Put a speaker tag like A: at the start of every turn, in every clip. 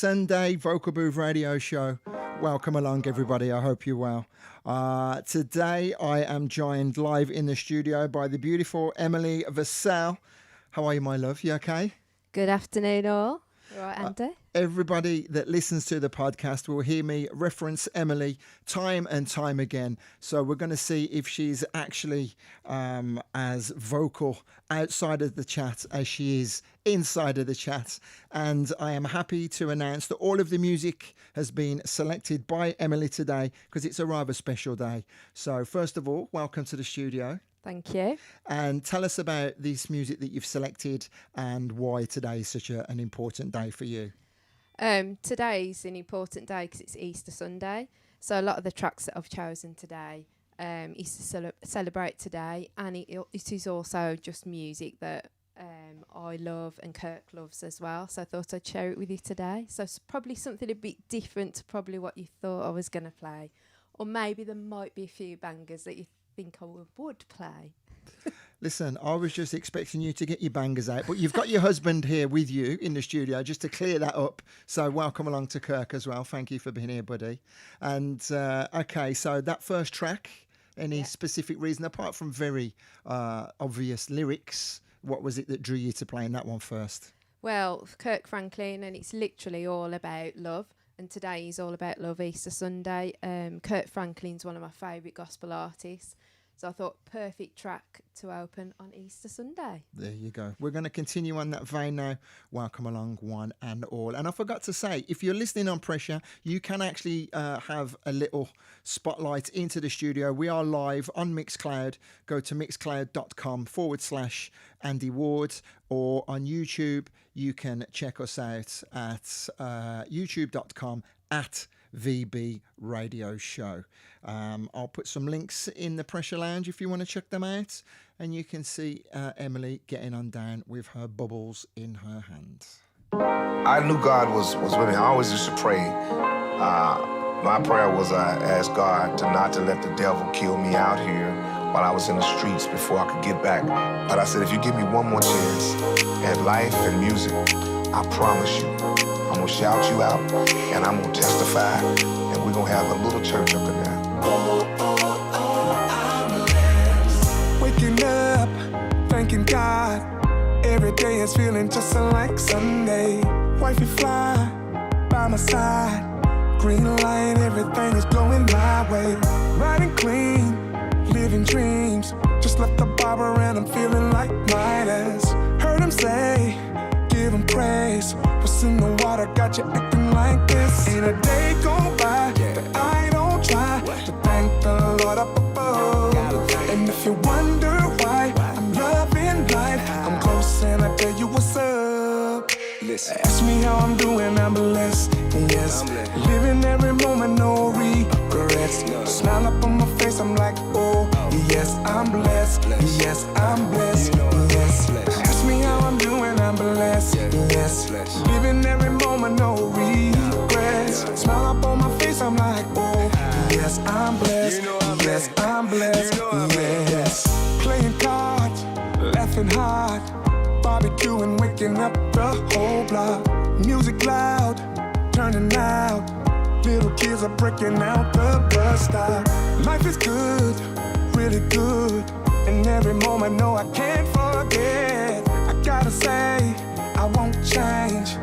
A: Sunday Vocal Booth Radio Show. Welcome along, everybody. I hope you're well. Today, I am joined live in the studio by the beautiful Emily Vasell. How are you, my love? You okay?
B: Good afternoon, all. You all right, Andy?
A: Everybody that listens to the podcast will hear me reference Emily time and time again. So we're going to see if she's actually as vocal outside of the chat as she is inside of the chat. And I am happy to announce that all of the music has been selected by Emily today because it's a rather special day. So first of all, welcome to the studio.
B: Thank you.
A: And tell us about this music that you've selected and why today is such an important day for you.
B: Today's an important day because it's Easter Sunday. So a lot of the tracks that I've chosen today is to celebrate today. And it is also just music that I love and Kirk loves as well. So I thought I'd share it with you today. So it's probably something a bit different to probably what you thought I was going to play. Or maybe there might be a few bangers that you think I would play.
A: Listen, I was just expecting you to get your bangers out, but you've got your husband here with you in the studio just to clear that up. So welcome along to Kirk as well. Thank you for being here, buddy. And okay, so that first track, any specific reason apart from very obvious lyrics? What was it that drew you to playing that one first?
B: Well, Kirk Franklin, and it's literally all about love. And today is all about love, Easter Sunday. Kirk Franklin's one of my favourite gospel artists. So I thought perfect track to open on Easter Sunday.
A: There you go. We're going to continue on that vein now. Welcome along, one and all. And I forgot to say, if you're listening on Pressure, you can actually have a little spotlight into the studio. We are live on Mixcloud. Go to mixcloud.com/Andy Ward, or on YouTube, you can check us out at youtube.com @VB Radio Show. I'll put some links in the Pressure Lounge if you want to check them out, and you can see Emily getting on down with her bubbles in her hand.
C: I knew God was with me. I always used to pray. My prayer was I asked God not to let the devil kill me out here while I was in the streets before I could get back. But I said, if you give me one more chance at life and music, I promise you, I'm gonna shout you out, and I'm gonna testify, and we're gonna have a little church up in there.
D: Waking up, thanking God. Every day is feeling just like Sunday. Wifey fly by my side. Green light, everything is going my way. Riding clean, living dreams. Just left the barber and I'm feeling like Midas. Heard him say, give him praise. What's in the water got you acting like this? Ain't a day go by that I don't try to thank the Lord up above. And if you wonder why I'm loving life, I'm close and I tell you what's up. Listen. Ask me how I'm doing, I'm blessed, yes. Living every moment, no regrets. Smile up on my face, I'm like, oh, yes, I'm blessed, yes, I'm blessed, yes. Ask me how I'm doing, I'm blessed, yes. Living every moment, no regrets. Smile up on my face, I'm like, oh, yes, I'm blessed, yes, I'm blessed, yes. Playing cards, laughing hard, barbecuing, waking up the whole block. Music loud, turning out. Little kids are breaking out the bus stop. Life is good, really good. And every moment, no, I can't forget. I gotta say, I won't change.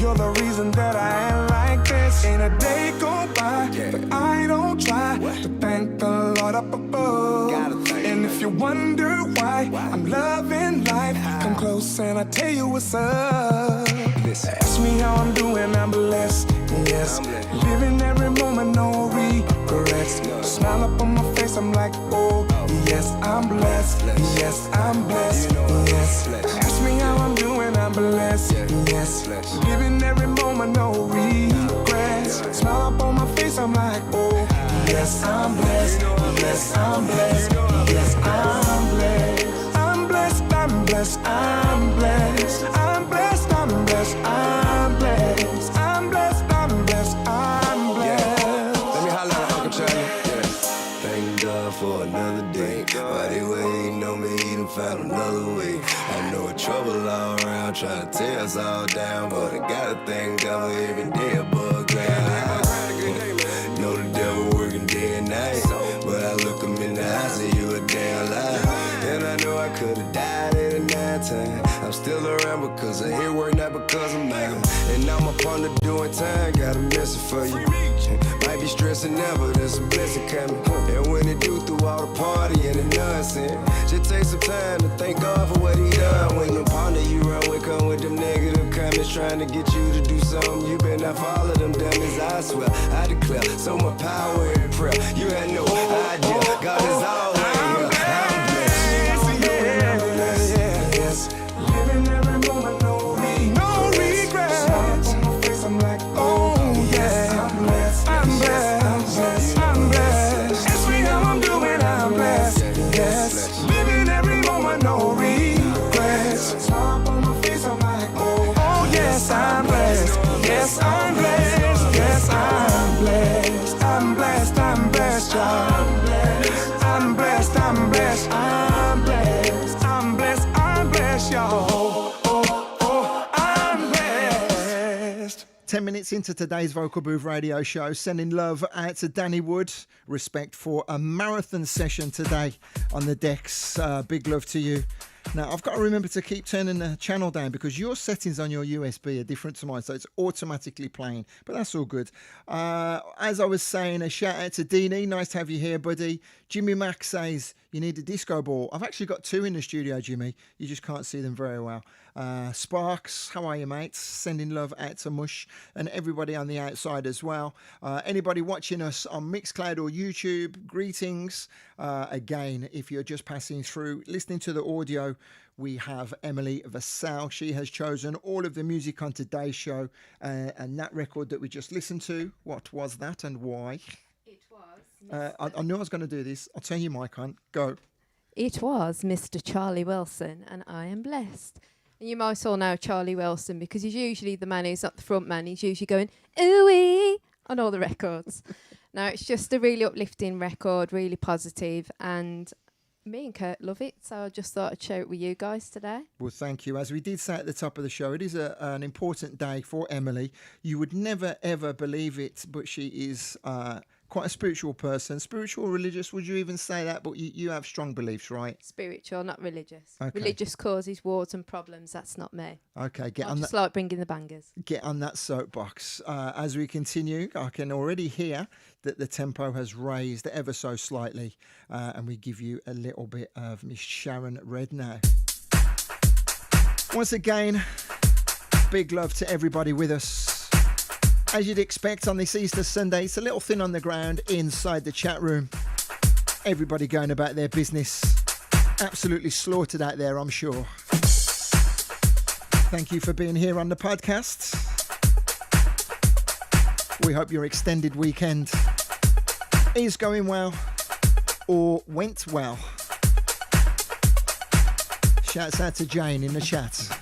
D: You're the reason that I am like this. Ain't a day go by that I don't try to thank the Lord up above. And if you wonder why I'm loving life, come close and I tell you what's up. Ask me how I'm doing, I'm blessed, yes. Living every moment, no regrets. Smile up on my face, I'm like, oh, yes, I'm blessed, yes, I'm blessed, yes. Ask me how I'm doing, I'm blessed, yes. Living every moment, no regrets. Smile up on my face, I'm like, oh, yes, I'm blessed, yes, I'm blessed, yes, I'm blessed. I'm blessed, I'm blessed, I'm blessed. I'm blessed, I'm blessed, I'm blessed. I'm blessed, I'm blessed, I'm blessed.
E: Let me holler at Uncle Charlie. Thank God for another day. Why they waiting on me, he done found another way. I know trouble all around around trying to tear us all down, but I gotta thank God for every day above ground. Know the devil working day and night, but I look him in the eye, say you a damn lie. And I know I could've died at a 9 time. I'm still around because I hear work, not because I'm mad. And I'm up on the doing time, got a message for you. Might be stressing now, but there's a blessing coming. And when it do through all the party and the nonsense, just take some time to thank God for what he done. When your partner you run with come with them negative comments trying to get you to do something, you better not follow them dummies. I swear, I declare, so much power in prayer. You had no idea, God is always here. I'm blessed.
D: Yes, living every moment, no regrets. Smile on my face, I'm like, oh yeah, I'm blessed. I'm blessed. I'm blessed. Every how I'm doing, I'm blessed. Yes, living every moment, no regrets. Smile on my face, I'm like, oh yes, I'm blessed. Yes, I'm blessed. Yes, I'm blessed. I'm blessed. I'm blessed, y'all. I'm blessed. I'm blessed. I'm blessed. I'm blessed. I'm blessed, y'all. I'm blessed.
A: 10 minutes into today's Vocal Booth radio show, sending love out to Danny Wood. Respect for a marathon session today on the decks. Big love to you. Now, I've got to remember to keep turning the channel down because your settings on your USB are different to mine, so it's automatically playing, but that's all good. As I was saying, a shout out to Deanie. Nice to have you here, buddy. Jimmy Mack says you need a disco ball. I've actually got 2 in the studio, Jimmy. You just can't see them very well. Sparks, how are you, mates? Sending love out to Mush and everybody on the outside as well. Anybody watching us on Mixcloud or YouTube, greetings. Again, if you're just passing through, listening to the audio, we have Emily Vasell. She has chosen all of the music on today's show, and that record that we just listened to, what was that and why?
B: It was.
A: I knew I was going to do this. I'll turn your mic on. Go.
B: It was Mr. Charlie Wilson, and I am blessed. And you might all know Charlie Wilson because he's usually the man who's not the front man. He's usually going, ooh-wee, on all the records. Now, it's just a really uplifting record, really positive, and me and Kurt love it, so I just thought I'd share it with you guys today.
A: Well, thank you. As we did say at the top of the show, it is an important day for Emily. You would never, ever believe it, but she is quite a spiritual person. Spiritual, religious, would you even say that? But you have strong beliefs, right?
B: Spiritual, not religious.
A: Okay.
B: Religious causes wars and problems. That's not me.
A: Okay,
B: I just like bringing the bangers.
A: Get on that soapbox. As we continue, I can already hear that the tempo has raised ever so slightly, and we give you a little bit of Miss Sharon Red now. Once again, big love to everybody with us. As you'd expect on this Easter Sunday, it's a little thin on the ground inside the chat room. Everybody going about their business. Absolutely slaughtered out there, I'm sure. Thank you for being here on the podcast. We hope your extended weekend is going well or went well. Shouts out to Jane in the chat.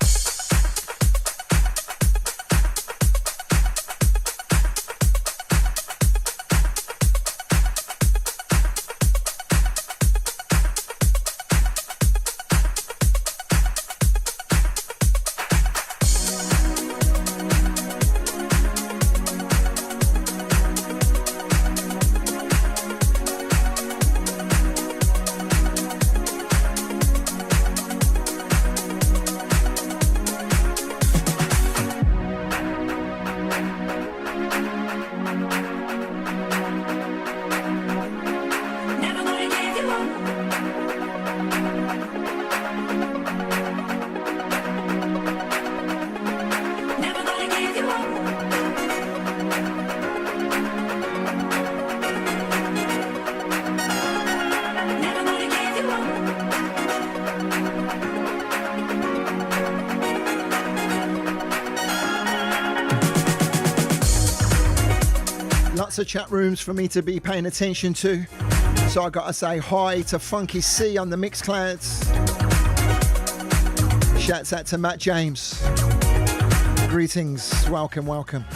A: Lots of chat rooms for me to be paying attention to. So I gotta say hi to Funky C on the Mixclouds. Shouts out to Matt James. Greetings, welcome, welcome.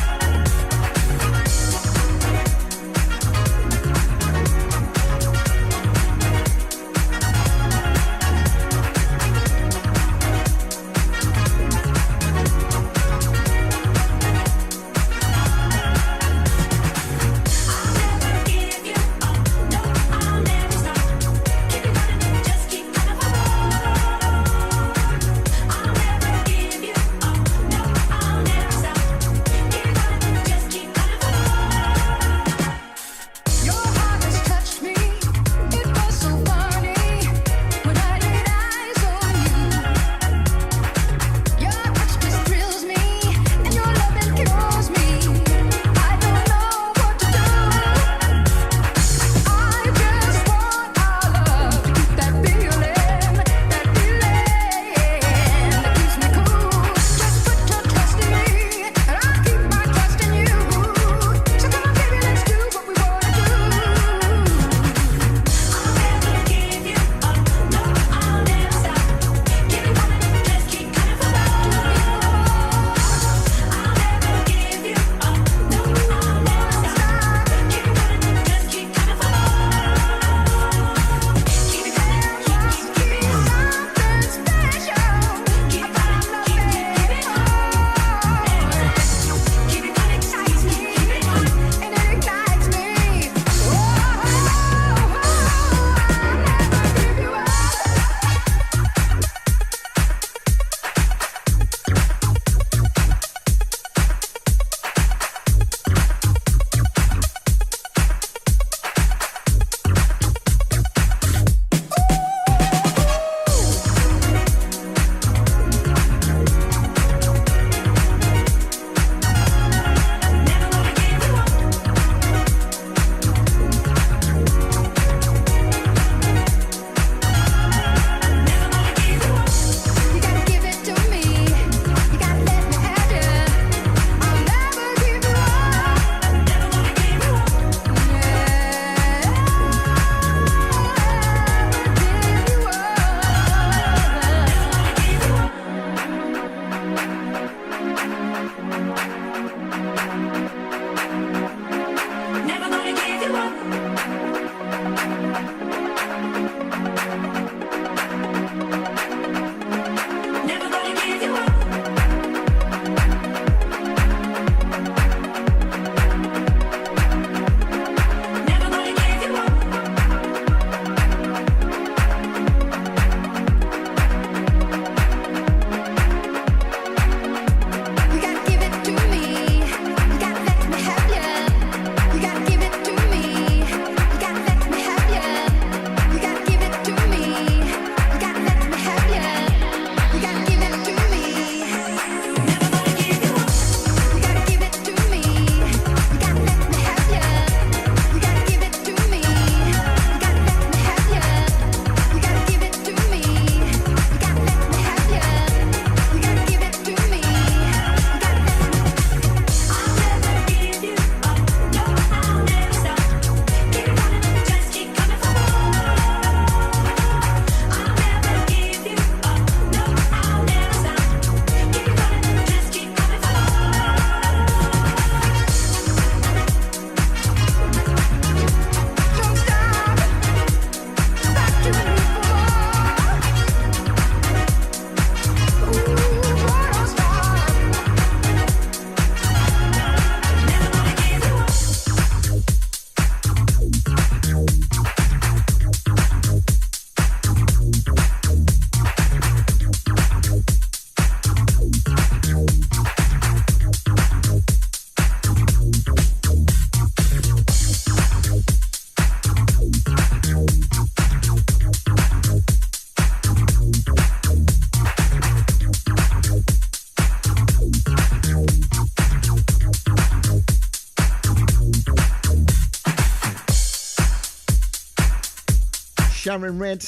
F: Never gonna give you up. Never gonna give you up. Never gonna give you up. You gotta give it to me. You gotta let me have ya. You gotta give it to me. You gotta let me have ya. You gotta give it to me. You gotta let me have ya. You gotta give it to me. Never gonna give you up. You gotta give it to me. You gotta let me have ya. You gotta give it to me. You gotta let me have ya. You gotta give it to me. You gotta let me have ya. You gotta give it to me. You gotta let me. I'll never give you up. No, I'll never stop. Keep running, just keep coming for more. I'll never give you up. No, I'll never stop. Keep running, just keep coming for more. Don't stop. Stop giving me for more. Ooh, don't stop. Never gonna give you up.
A: Sharon Red,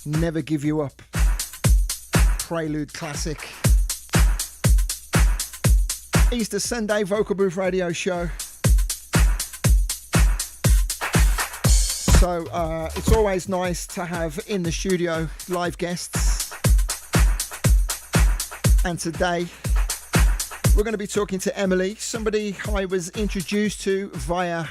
A: Never Give You Up. Prelude classic. Easter Sunday Vocal Booth Radio Show. So it's always nice to have in the studio live guests. And today we're going to be talking to Emily, somebody I was introduced to via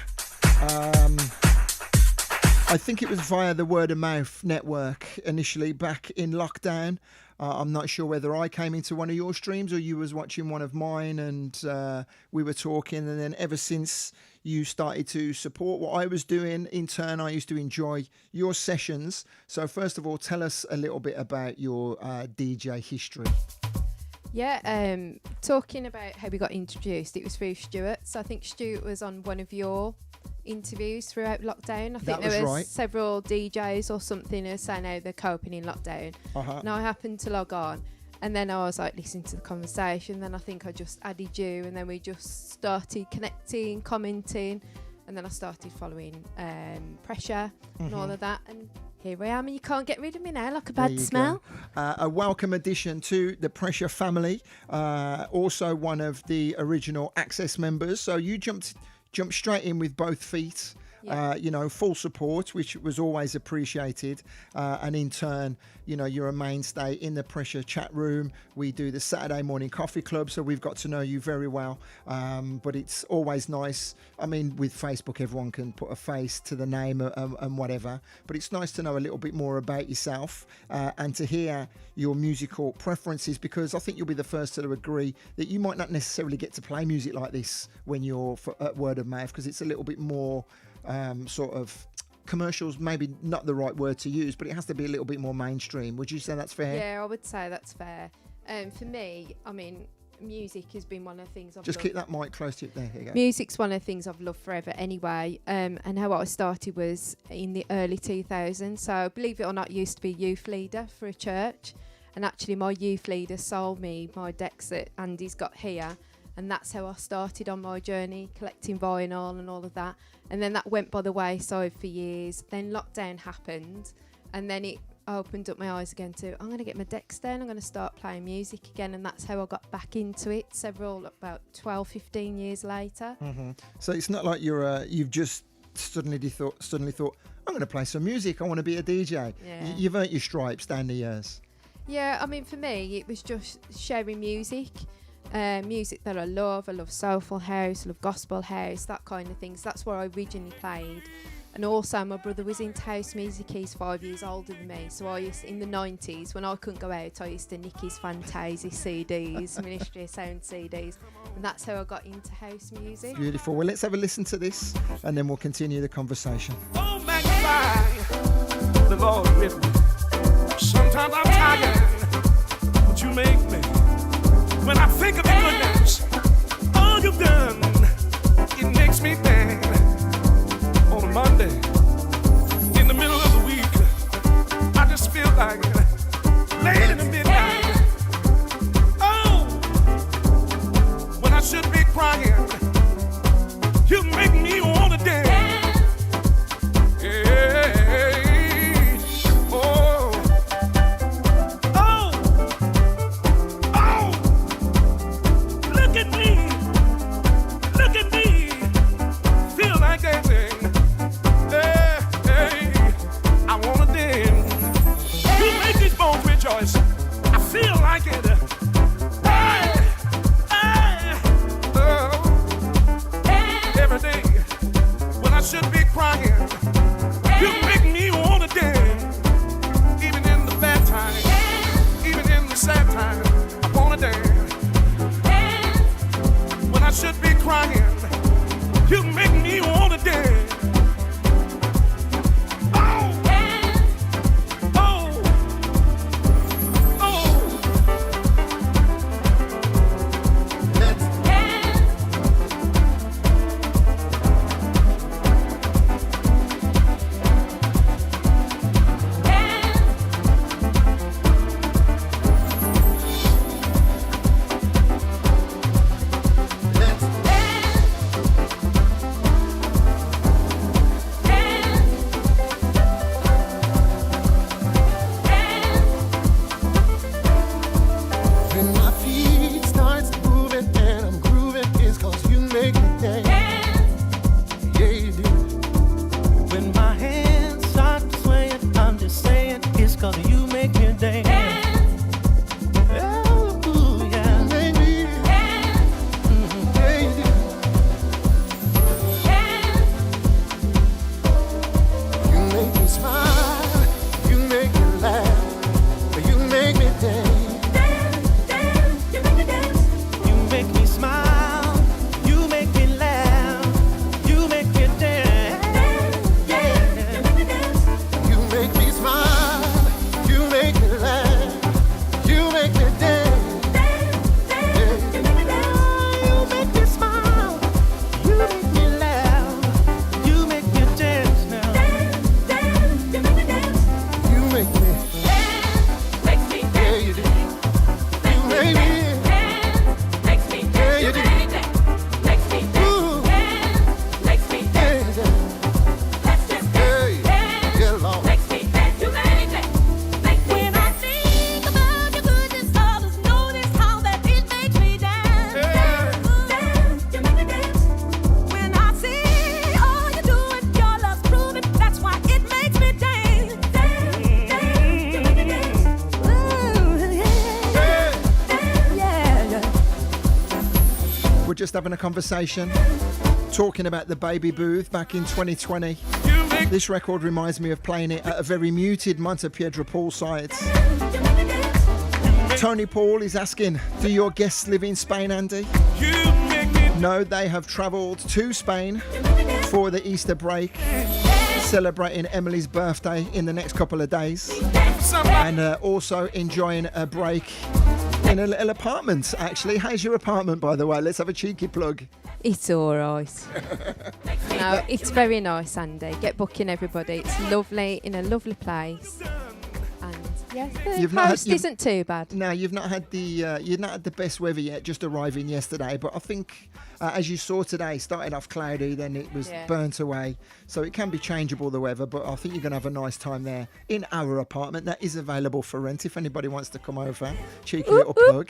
A: I think it was via the Word of Mouth network initially back in lockdown. I'm not sure whether I came into one of your streams or you was watching one of mine, and we were talking, and then ever since you started to support what I was doing, in turn I used to enjoy your sessions. So first of all, tell us a little bit about your DJ history.
B: Yeah, talking about how we got introduced, it was through Stuart. So I think Stuart was on one of your interviews throughout lockdown. I think
A: That
B: there
A: was
B: was
A: right.
B: several DJs or something who saying how they're coping in lockdown.
A: Uh-huh.
B: Now I happened to log on, and then I was like listening to the conversation. Then I think I just added you, and then we just started connecting, commenting, and then I started following Pressure and all of that. And here I am, and you can't get rid of me now like a
A: There
B: bad
A: you
B: smell.
A: go. A welcome addition to the Pressure family. Also one of the original Access members. So you jumped straight in with both feet.
B: Yeah.
A: Full support, which was always appreciated. And in turn, you're a mainstay in the Pressure chat room. We do the Saturday morning coffee club, so we've got to know you very well. But it's always nice. I mean, with Facebook, everyone can put a face to the name and whatever. But it's nice to know a little bit more about yourself and to hear your musical preferences, because I think you'll be the first to agree that you might not necessarily get to play music like this when you're at Word of Mouth, because it's a little bit more sort of commercials, maybe not the right word to use, but it has to be a little bit more mainstream. Would you say that's fair?
B: Yeah, I would say that's fair. For me, I mean, music has been one of the things I've
A: Just
B: loved.
A: keep that mic close to you. There you go.
B: Music's one of the things I've loved forever anyway. And how I started was in the early 2000s. So believe it or not, I used to be youth leader for a church. And actually my youth leader sold me my decks that Andy's got here. And that's how I started on my journey, collecting vinyl and all of that. And then that went by the wayside for years. Then lockdown happened, and then it opened up my eyes again to, I'm going to get my decks down, I'm going to start playing music again. And that's how I got back into it about 12, 15 years later.
A: Mm-hmm. So it's not like you've just suddenly thought, I'm going to play some music, I want to be a DJ.
B: Yeah.
A: You've earned your stripes down the years.
B: Yeah, I mean, for me, it was just sharing music. music that I love. I love soulful house, I love gospel house, that kind of things. That's what I originally played. And also my brother was into house music. He's 5 years older than me, so I used, in the 90s when I couldn't go out, I used to nick his Fantasy CDs, Ministry of Sound CDs, and that's how I got into house music.
A: Beautiful. Well, let's have a listen to this and then we'll continue the conversation.
D: Oh, magnify the Lord with me. Sometimes I'm tired, but you make me. When I think of your goodness, all you've done, it makes me think. On a Monday, in the middle of the week, I just feel like late in the midnight. Oh, when I should be crying, you make me wanna dance. Yeah. Oh, oh, oh. Look at me, feel like dancing. I wanna dance. You make these bones rejoice. I feel like it. Hey, hey, oh. Every day when I should be crying, you make me wanna dance. Even in the bad times, even in the sad times, I wanna dance. When I should be crying, you make me wanna dance.
A: Just having a conversation, talking about the Baby Booth back in 2020. This record reminds me of playing it at a very muted Montepiedra poolside. Tony Paul is asking, do your guests live in Spain, Andy? No, they have travelled to Spain for the Easter break, celebrating Emily's birthday in the next couple of days, and also enjoying a break in a little apartment, actually. How's your apartment, by the way? Let's have a cheeky plug.
B: It's all right. No, it's very nice, Andy. Get booking, everybody. It's lovely, in a lovely place. And yes, the host isn't too bad.
A: No, you've not had the best weather yet, just arriving yesterday. But I think, as you saw today, started off cloudy, then it was burnt away. So it can be changeable, the weather, but I think you're going to have a nice time there in our apartment that is available for rent if anybody wants to come over. Cheeky little plug.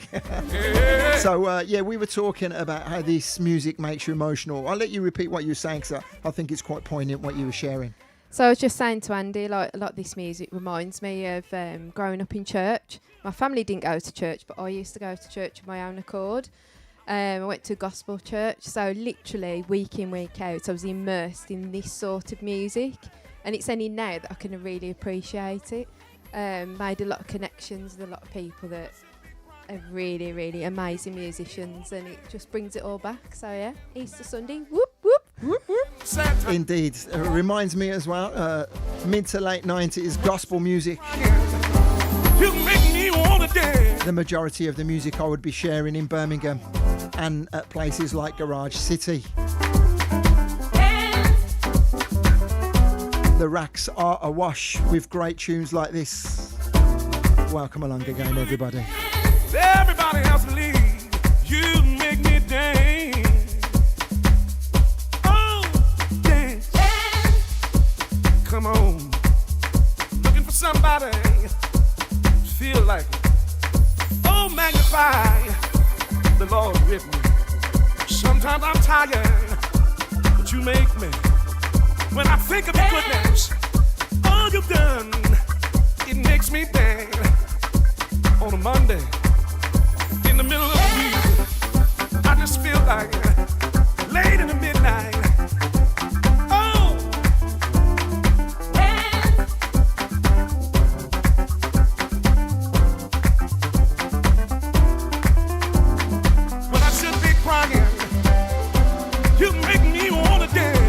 A: So, we were talking about how this music makes you emotional. I'll let you repeat what you were saying, because I think it's quite poignant what you were sharing.
B: So I was just saying to Andy, like this music reminds me of growing up in church. My family didn't go to church, but I used to go to church of my own accord. I went to a gospel church, so literally week in, week out, I was immersed in this sort of music. And it's only now that I can really appreciate it. Made a lot of connections with a lot of people that are really, really amazing musicians, and it just brings it all back. So yeah, Easter Sunday, whoop, whoop, whoop, whoop.
A: Indeed. It reminds me as well, mid to late 90s gospel music.
D: You make me wanna dance.
A: The majority of the music I would be sharing in Birmingham and at places like Garage City. The racks are awash with great tunes like this. Welcome along again, everybody.
D: Everybody else leave. You make me dance. Oh, dance. Come on. Looking for somebody. Feel like it. Oh, magnify the Lord with me. Sometimes I'm tired, but you make me. When I think of your goodness, all you've done, it makes me dance. On a Monday, in the middle of the week, I just feel like late in the midnight. Oh, when I should be crying, you make me wanna dance.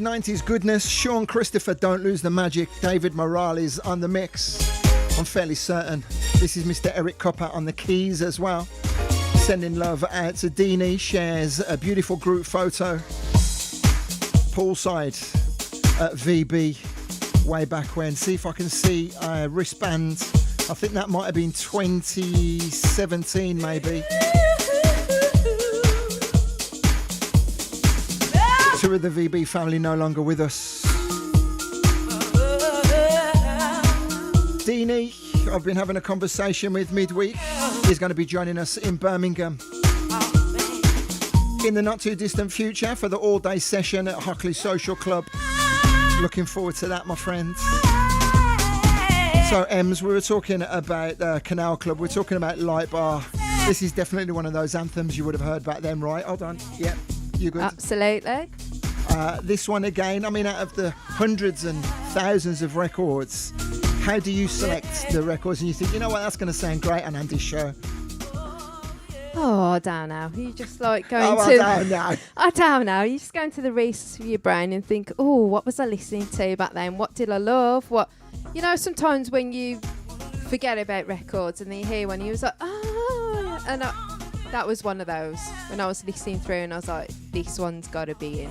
A: 90s goodness. Sean Christopher, Don't Lose the Magic. David Morales on the mix. I'm fairly certain this is Mr. Eric Copper on the keys as well. Sending love out to Deanie. Shares a beautiful group photo. Poolside at VB way back when. See if I can see a wristband. I think that might have been 2017 maybe. Two of the VB family no longer with us. Deanie, I've been having a conversation with midweek. He's going to be joining us in Birmingham in the not too distant future for the all-day session at Hockley Social Club. Looking forward to that, my friends. So, Ems, we were talking about Canal Club. We're talking about Light Bar. This is definitely one of those anthems you would have heard back then, right? Hold on. Yep. You good?
B: Absolutely.
A: This one again, I mean, out of the hundreds and thousands of records, how do you select the records and you think, you know what, that's going to sound great on Andy's show?
B: Oh, I don't know. You just like going
A: Oh,
B: to...
A: I don't know.
B: I don't know. You just go into the recesses of your brain and think, oh, what was I listening to back then? What did I love? What, you know, sometimes when you forget about records and then you hear one, you was like, oh, and that was one of those when I was listening through and I was like, this one's got to be in.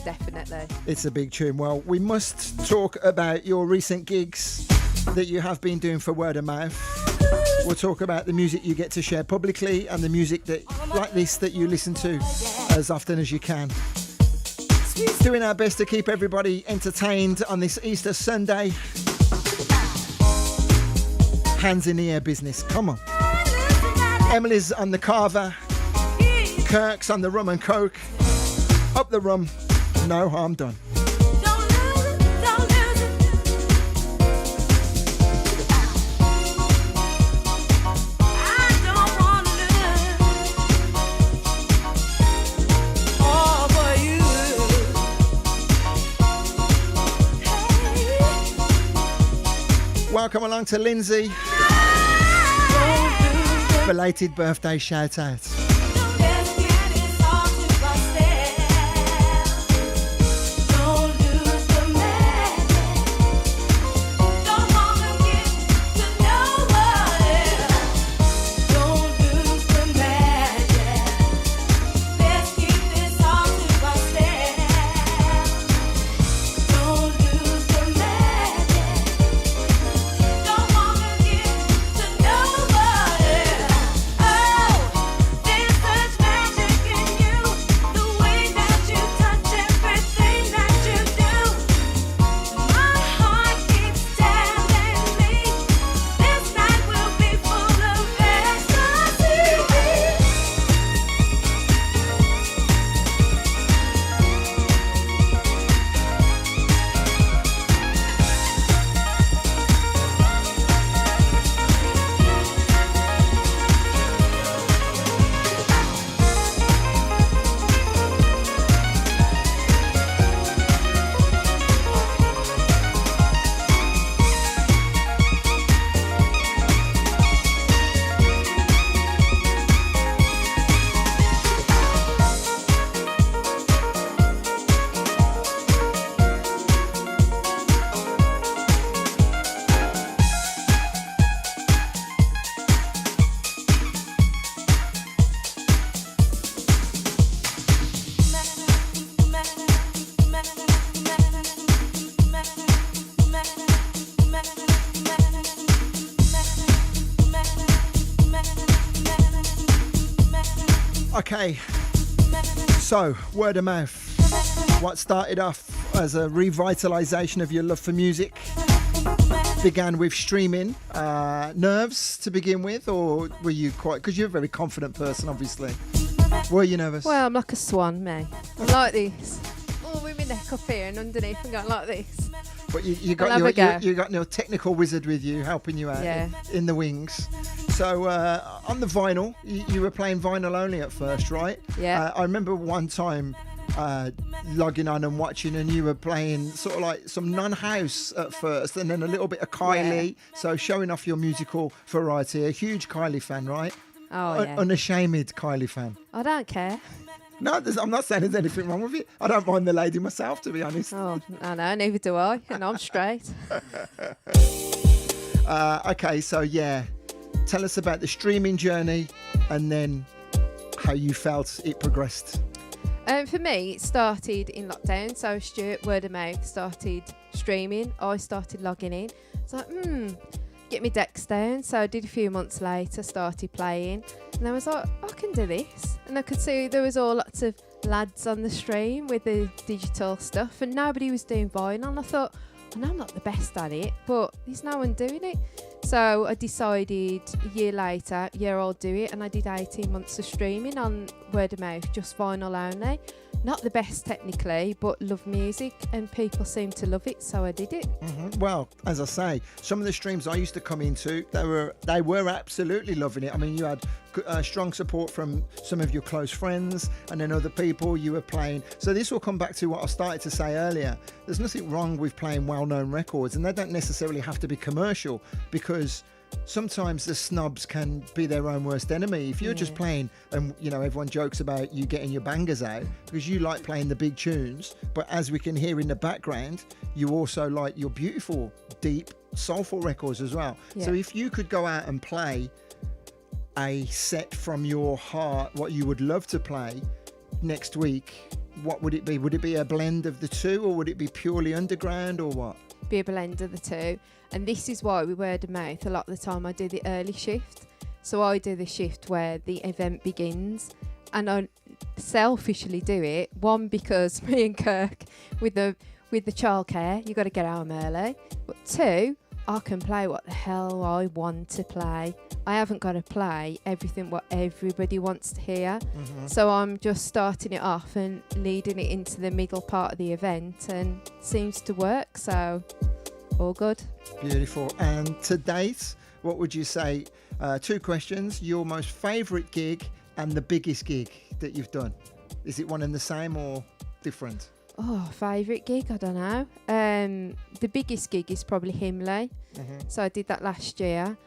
B: Definitely.
A: It's a big tune. Well, we must talk about your recent gigs that you have been doing for word of mouth. We'll talk about the music you get to share publicly and the music that, like this, that you listen to as often as you can. Doing our best to keep everybody entertained on this Easter Sunday. Hands in the air business. Come on. Emily's on the carver. Kirk's on the rum and coke. Up the rum. No harm done. Welcome along to Lindsay. Belated birthday shout out. Okay, so word of mouth. What started off as a revitalization of your love for music began with streaming. Nerves to begin with, or were you quite, because you're a very confident person obviously, were you nervous?
B: Well, I'm like a swan, me. I'm like this. All with my neck up here and underneath and going like this.
A: But you got your technical wizard with you helping you out in the wings. So on the vinyl, you were playing vinyl only at first, right?
B: Yeah.
A: I remember one time logging on and watching, and you were playing sort of like some non-house at first, and then a little bit of Kylie. Yeah. So showing off your musical variety. A huge Kylie fan, right?
B: Oh, yeah.
A: Unashamed Kylie fan.
B: I don't care.
A: No, I'm not saying there's anything wrong with it. I don't mind the lady myself, to be honest.
B: Oh, I know, neither do I, and I'm straight.
A: Okay, so yeah, tell us about the streaming journey and then how you felt it progressed.
B: For me, it started in lockdown. So Stuart, word of mouth, started streaming. I started logging in. It's like, get my decks down. So I did a few months later, started playing. And I was like, I can do this. And I could see there was all lots of lads on the stream with the digital stuff. And nobody was doing vinyl. And I thought, I know I'm not the best at it, but there's no one doing it. So I decided a year later, I'll do it. And I did 18 months of streaming on word of mouth, just vinyl only. Not the best technically, but love music and people seem to love it, so I did it.
A: Well, as I say, some of the streams I used to come into, they were absolutely loving it. I mean, you had strong support from some of your close friends and then other people you were playing. So this will come back to what I started to say earlier. There's nothing wrong with playing well-known records, and they don't necessarily have to be commercial, because sometimes the snobs can be their own worst enemy. If you're just playing, and everyone jokes about you getting your bangers out because you like playing the big tunes, but as we can hear in the background, you also like your beautiful, deep, soulful records as well. So if you could go out and play a set from your heart, what you would love to play next week, what would it be? Would it be a blend of the two, or would it be purely underground, or what?
B: Be a blend of the two. And this is why we word of mouth. A lot of the time I do the early shift. So I do the shift where the event begins. And I selfishly do it. One, because me and Kirk, with the childcare, you got to get home early. But two, I can play what the hell I want to play. I haven't got to play everything what everybody wants to hear. So I'm just starting it off and leading it into the middle part of the event, and seems to work. So all good.
A: Beautiful. And to date, what would you say? 2 questions. Your most favourite gig and the biggest gig that you've done. Is it one and the same or different?
B: Oh, favourite gig? I don't know. The biggest gig is probably Himley. So I did that last year.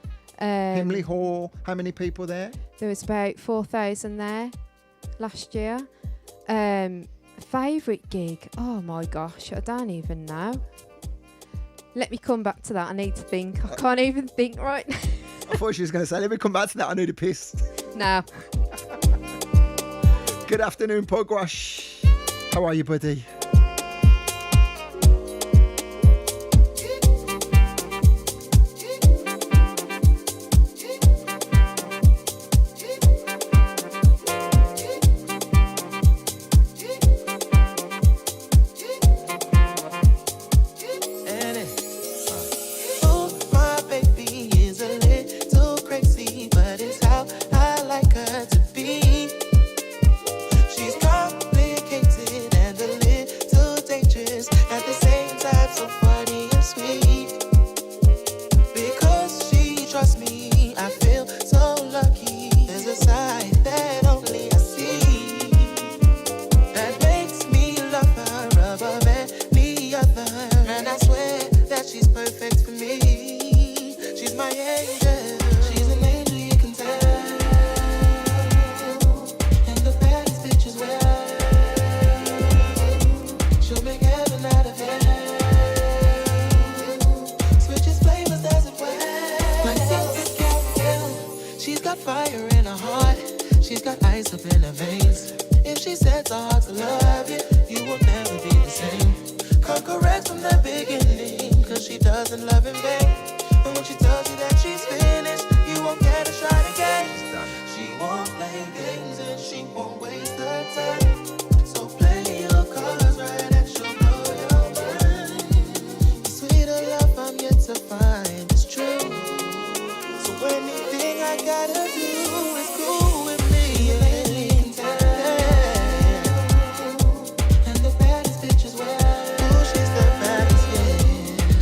A: Himley Hall. How many people there?
B: There was about 4,000 there last year. Favourite gig? Oh my gosh, I don't even know. Let me come back to that. I need to think. I can't even think right now.
A: I thought she was going to say, let me come back to that. I need a piss.
B: No.
A: Good afternoon, Pugwash. How are you, buddy?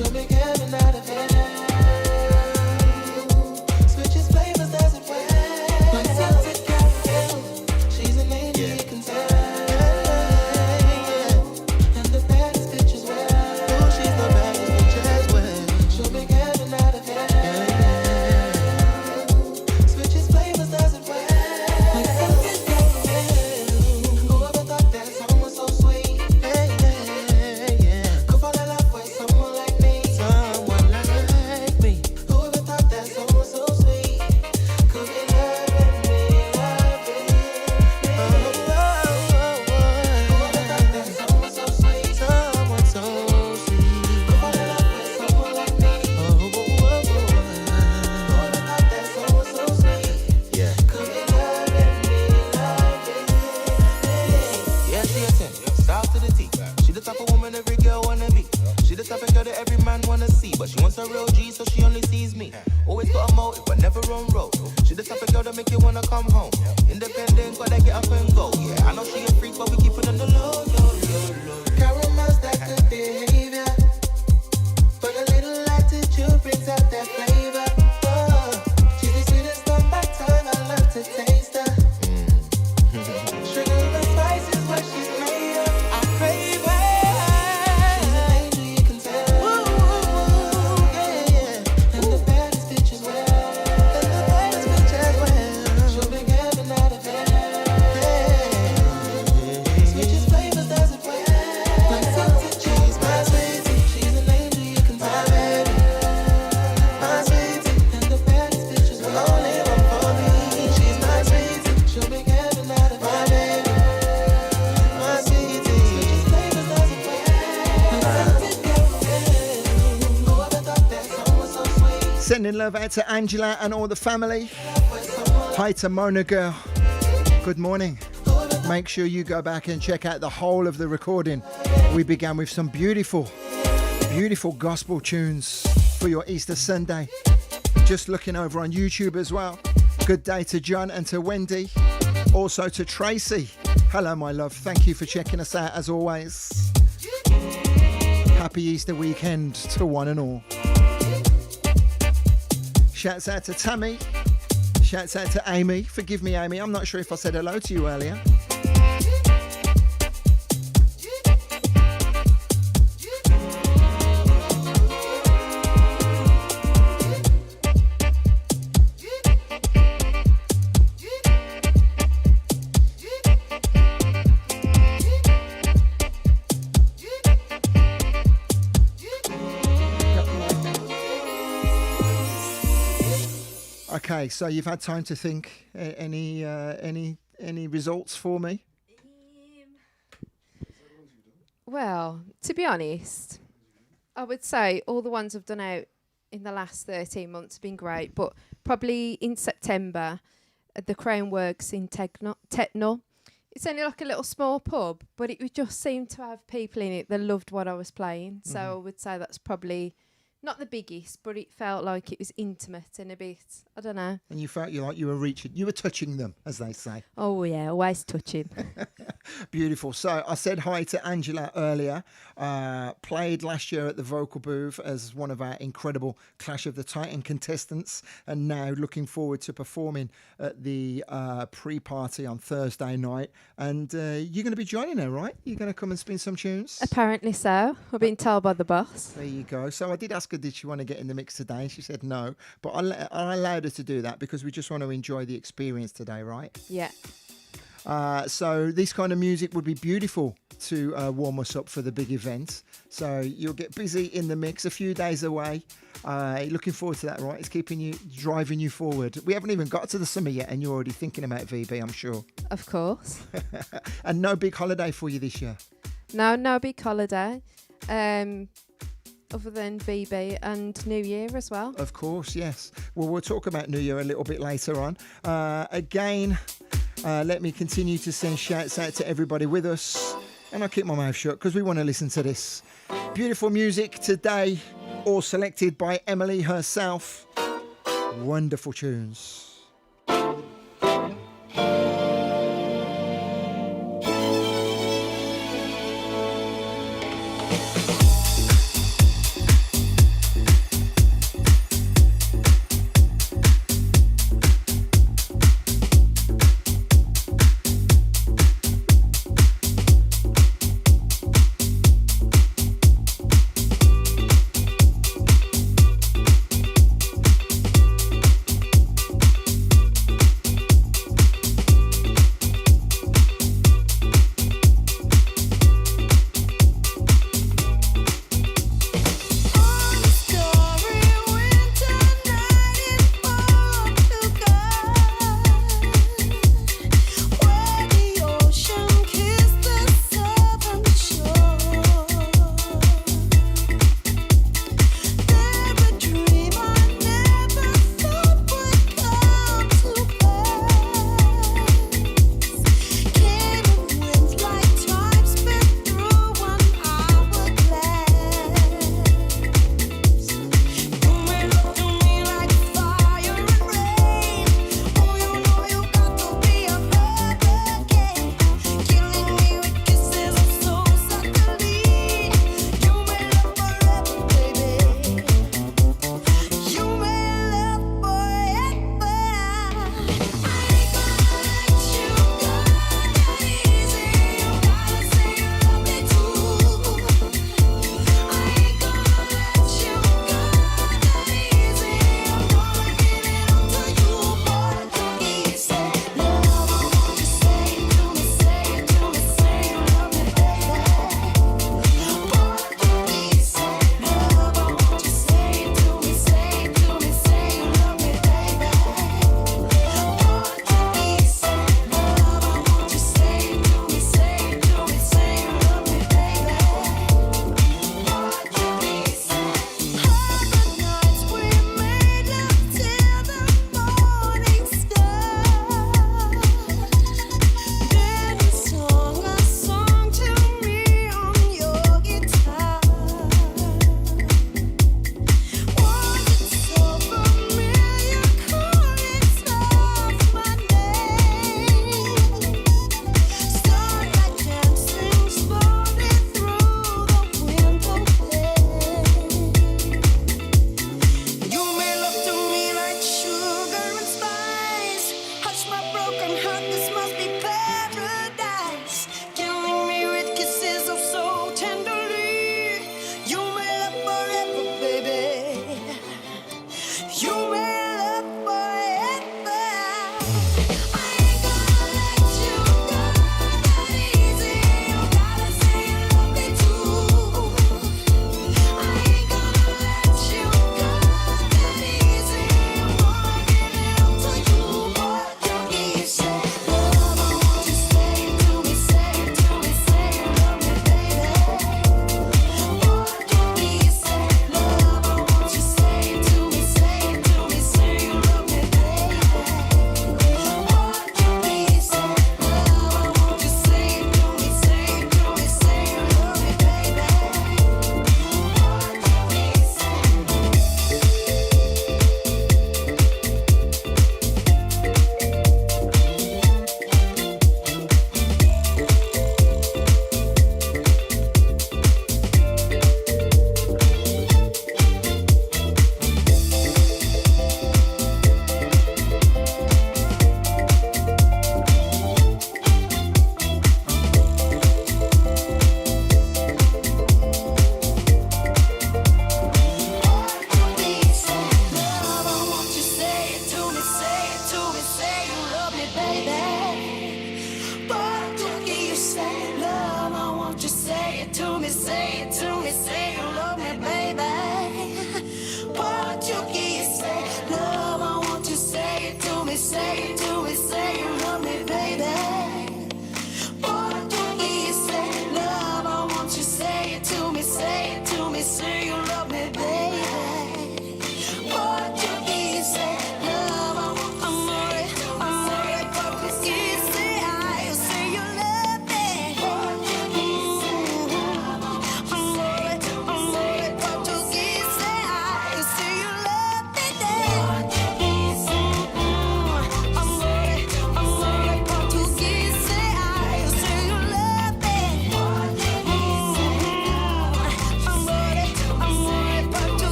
G: She'll make heaven out of but she wants a real G, so she only sees me. Always got a motive, but never on road. She the type of girl that make you wanna come home. Independent, gotta get up and go. Yeah, I know she a freak, but we keep it on the low, low.
H: Caramels that good behavior, but a little attitude brings out that flavor. Oh, she's the sweetest on my tongue, I love to taste her. Sugar and spice is what she's made of. I crave her. She's an angel, you can tell. Ooh, yeah. And the baddest bitch as well. She'll make heaven out of hell. Yeah. Switches flavors, does it well. Like salted cheese, my sweetie. She's an angel, you can tell, baby. My sweetie. And the baddest bitch as well. Only one for me. She's my sweetie. She'll make heaven out of my baby. My sweetie. Switches flavors, does it well. Like salted cheese. Who ever thought that song was so sweet?
A: Sending love out to Angela and all the family. Hi to Mona girl. Good morning. Make sure you go back and check out the whole of the recording. We began with some beautiful, beautiful gospel tunes for your Easter Sunday. Just looking over on YouTube as well. Good day to John and to Wendy. Also to Tracy. Hello, my love. Thank you for checking us out as always. Happy Easter weekend to one and all. Shouts out to Tammy. Shouts out to Amy. Forgive me, Amy. I'm not sure if I said hello to you earlier. Okay, so you've had time to think. Any results for me?
B: Well, to be honest, I would say all the ones I've done out in the last 13 months have been great, but probably in September at the Crown Works in Tetnall. It's only like a little small pub, but it would just seem to have people in it that loved what I was playing. So I would say that's probably not the biggest, but it felt like it was intimate and a bit, I don't know.
A: And you felt you were touching them, as they say.
B: Oh yeah, always touching.
A: Beautiful. So I said hi to Angela earlier. Played last year at the Vocal Booth as one of our incredible Clash of the Titan contestants, and now looking forward to performing at the pre-party on Thursday night. And you're going to be joining her, right? You're going to come and spin some tunes?
B: Apparently so. I've been told by the boss.
A: There you go. So I did ask her, did she want to get in the mix today? She said no, but I allowed her to do that because we just want to enjoy the experience today, right?
B: Yeah.
A: So this kind of music would be beautiful to warm us up for the big event. So you'll get busy in the mix, a few days away. Looking forward to that, right? It's driving you forward. We haven't even got to the summer yet and you're already thinking about VB, I'm sure.
B: Of course.
A: And no big holiday for you this year?
B: No big holiday. Other than VB and New Year as well.
A: Of course, yes. Well, we'll talk about New Year a little bit later on. Again, let me continue to send shouts out to everybody with us. And I'll keep my mouth shut because we want to listen to this. Beautiful music today, all selected by Emily herself. Wonderful tunes.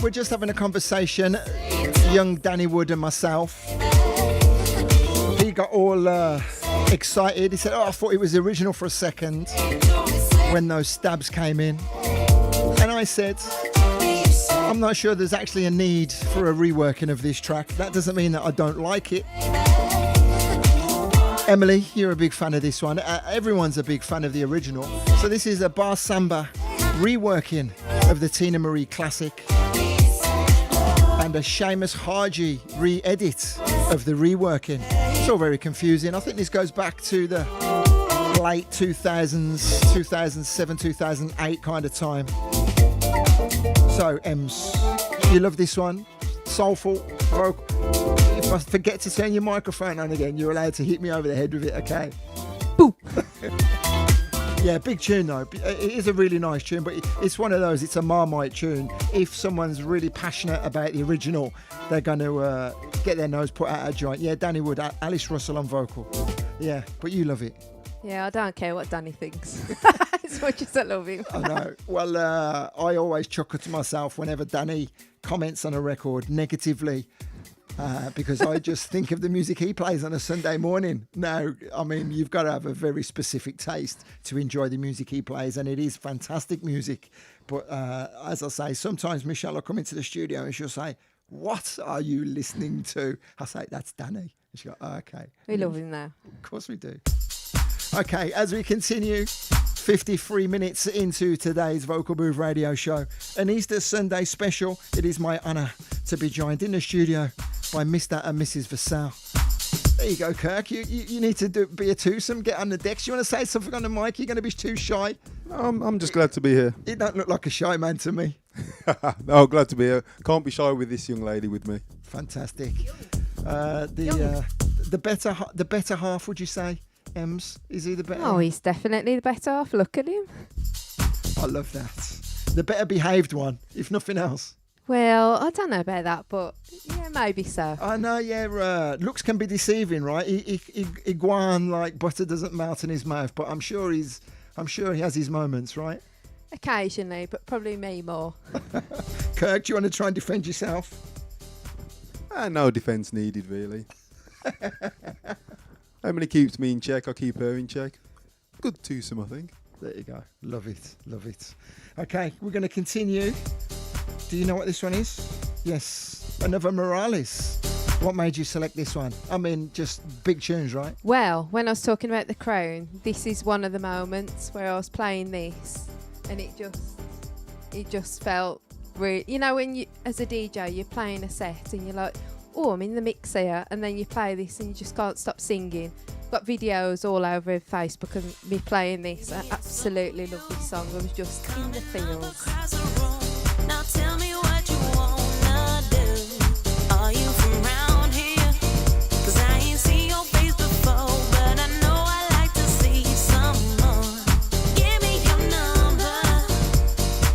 A: we're just having a conversation, young Danny Wood and myself. He got all excited. He said, "Oh, I thought it was the original for a second when those stabs came in." And I said, "I'm not sure there's actually a need for a reworking of this track. That doesn't mean that I don't like it." Emily, you're a big fan of this one. Everyone's a big fan of the original. So this is a Bar Samba reworking of the Tina Marie classic and a Seamus Haji re-edit of the reworking. It's all very confusing. I think this goes back to the late 2000s, 2007, 2008 kind of time. So, Ems, you love this one? Soulful, vocal. If I forget to turn your microphone on again, you're allowed to hit me over the head with it, okay? Boo! Yeah, big tune though. It is a really nice tune, but it's one of those, it's a Marmite tune. If someone's really passionate about the original, they're going to get their nose put out a joint. Yeah, Danny Wood, Alice Russell on vocal. Yeah, but you love it.
B: Yeah, I don't care what Danny thinks as much as I love him.
A: I know. Well, I always chuckle to myself whenever Danny comments on a record negatively because I just think of the music he plays on a Sunday morning. No, I mean, you've got to have a very specific taste to enjoy the music he plays, and it is fantastic music. But as I say, sometimes Michelle will come into the studio and she'll say, "What are you listening to?" I say, "That's Danny." And she goes, "Oh, okay."
B: We love him now.
A: Of course we do. Okay, as we continue, 53 minutes into today's Vocal Booth radio show, an Easter Sunday special. It is my honour to be joined in the studio by Mr. and Mrs. Vasell. There you go, Kirk. You need to be a twosome. Get on the decks. You want to say something on the mic? You're going to be too shy.
I: I'm just glad to be here.
A: You don't look like a shy man to me.
I: No, glad to be here. Can't be shy with this young lady with me.
A: Fantastic. The better half, would you say? Ems, is he the better?
B: Oh, he's definitely the better half. Look at him.
A: I love that. The better behaved one, if nothing else.
B: Well, I don't know about that, but yeah, maybe so.
A: I know, yeah. Looks can be deceiving, right? Iguan, like butter doesn't melt in his mouth, but I'm sure he has his moments, right?
B: Occasionally, but probably me more.
A: Kirk, do you want to try and defend yourself?
I: No defence needed, really. Emily keeps me in check, I keep her in check. Good twosome, I think.
A: There you go. Love it. Love it. Okay, we're going to continue. Do you know what this one is? Yes, another Morales. What made you select this one? I mean, just big tunes, right?
B: Well, when I was talking about The Crown, this is one of the moments where I was playing this and it just felt really, you know, when you, as a DJ, you're playing a set and you're like, oh, I'm in the mix here, and then you play this and you just can't stop singing. Got videos all over Facebook of me playing this. I absolutely love this song. I was just in the feels.
J: Now tell me what you wanna do. Are you from round here? 'Cause I ain't seen your face before, but I know I like to see some more. Give me your number.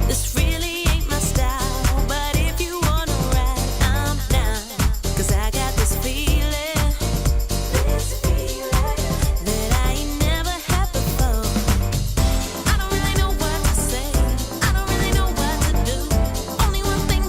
J: This really ain't my style, but if you wanna ride, I'm down. 'Cause I got this feeling that I ain't never had before. I don't really know what to say. I don't really know what to do. Only one thing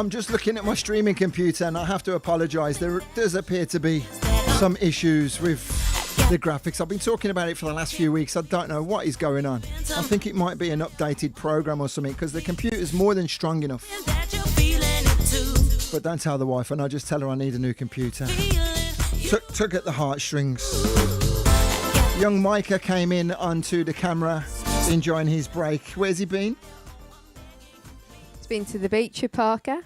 A: I'm just looking at my streaming computer and I have to apologise. There does appear to be some issues with the graphics. I've been talking about it for the last few weeks. I don't know what is going on. I think it might be an updated program or something because the computer's more than strong enough. But don't tell the wife, and I just tell her I need a new computer. Tug at the heartstrings. Young Micah came in onto the camera, enjoying his break. Where's he been?
B: He's been to the beach with Parker.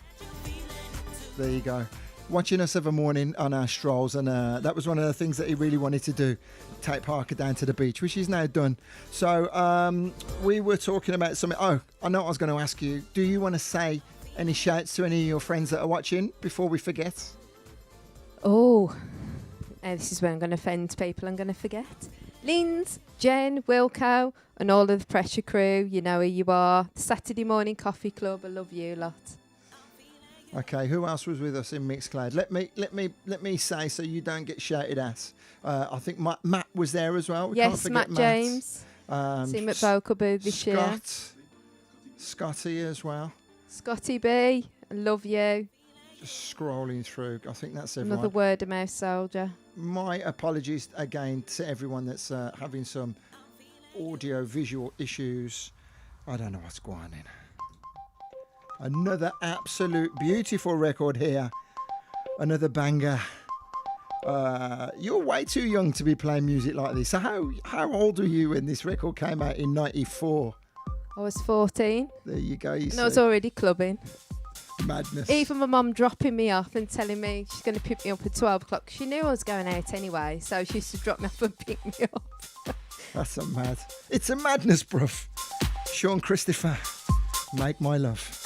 A: There you go. Watching us of a morning on our strolls, and that was one of the things that he really wanted to do, take Parker down to the beach, which he's now done. So we were talking about something. Oh, I know what I was going to ask you. Do you want to say any shouts to any of your friends that are watching before we forget?
B: Oh, this is where I'm going to offend people. I'm going to forget. Linz, Jen, Wilco, and all of the Pressure crew. You know who you are. The Saturday Morning Coffee Club. I love you lot.
A: Okay, who else was with us in Mixcloud? Let me say so you don't get shouted at. I think Matt was there as well. We can't
B: Yes,
A: forget
B: Matt James. See him at Vocal Booth this year.
A: Scotty as well.
B: Scotty B, I love you.
A: Just scrolling through. I think that's everyone.
B: Another word of mouth soldier.
A: My apologies again to everyone that's having some audio visual issues. I don't know what's going on. Another absolute beautiful record here. Another banger. You're way too young to be playing music like this. So how old were you when this record came out in 94?
B: I was 14.
A: There you go.
B: And I was already clubbing.
A: Madness.
B: Even my mum dropping me off and telling me she's going to pick me up at 12 o'clock. She knew I was going out anyway, so she used to drop me off and pick me up.
A: That's a mad. It's a madness, bruv. Sean Christopher, Make My Love.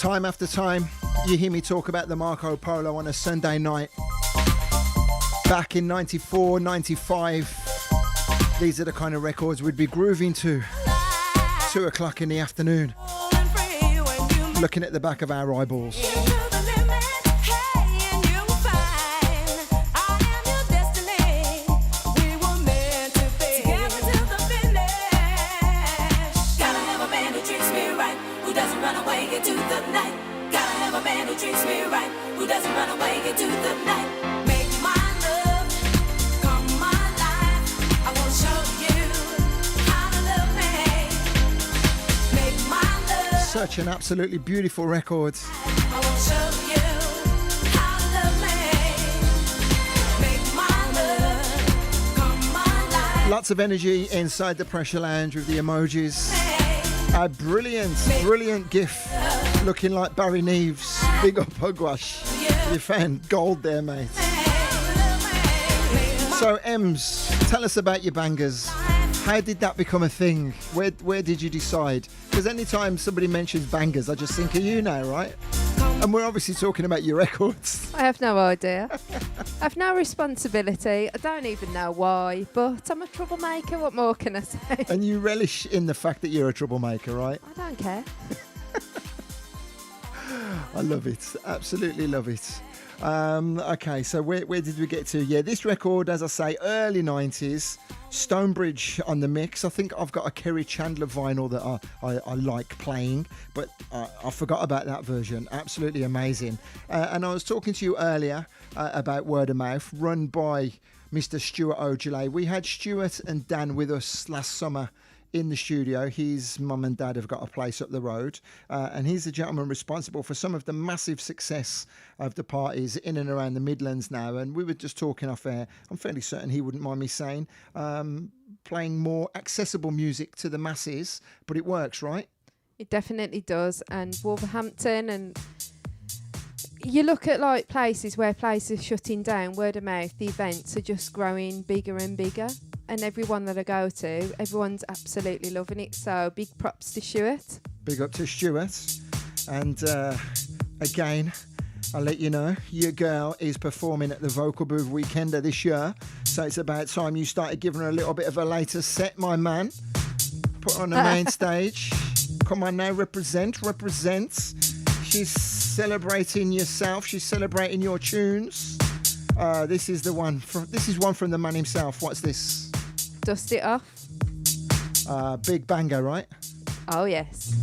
A: Time after time, you hear me talk about the Marco Polo on a Sunday night. Back in 94, 95, these are the kind of records we'd be grooving to. 2 o'clock in the afternoon, looking at the back of our eyeballs.
J: Treats me right, who doesn't run away into the night. Make my love come my life. I will show you how to love me. Make my love.
A: Such an absolutely beautiful record.
J: I will show you how to love me. Make my love come my life.
A: Lots of energy inside the Pressure Lounge with the emojis. A brilliant gif looking like Barry Neves. Big up Hugwash. You found gold there, mate. So, Ems, tell us about your bangers. How did that become a thing? Where did you decide? Because anytime somebody mentions bangers, I just think of you now, right? And we're obviously talking about your records.
B: I have no idea. I have no responsibility. I don't even know why, but I'm a troublemaker. What more can I say?
A: And you relish in the fact that you're a troublemaker, right?
B: I don't care.
A: I love it. Absolutely love it. Okay, so where did we get to? Yeah, this record, as I say, early 90s. Stonebridge on the mix. I think I've got a Kerry Chandler vinyl that I like playing, but I forgot about that version. Absolutely amazing. And I was talking to you earlier about Word of Mouth, run by Mr. Stuart Ojale. We had Stuart and Dan with us last summer in the studio. His mum and dad have got a place up the road, and he's the gentleman responsible for some of the massive success of the parties in and around the Midlands now. And we were just talking off air. I'm fairly certain he wouldn't mind me saying, playing more accessible music to the masses, but it works, right?
B: It definitely does. And Wolverhampton, and you look at like places where places are shutting down, word of mouth, the events are just growing bigger and bigger. And everyone that I go to, everyone's absolutely loving it. So big props to Stuart.
A: Big up to Stuart. And again, I'll let you know, your girl is performing at the Vocal Booth Weekender this year. So it's about time you started giving her a little bit of a later set, my man. Put her on the main stage. Come on now, represent. She's celebrating yourself. She's celebrating your tunes. This is one from the man himself. What's this?
B: Dust It Off.
A: Big banger, right?
B: Oh, yes.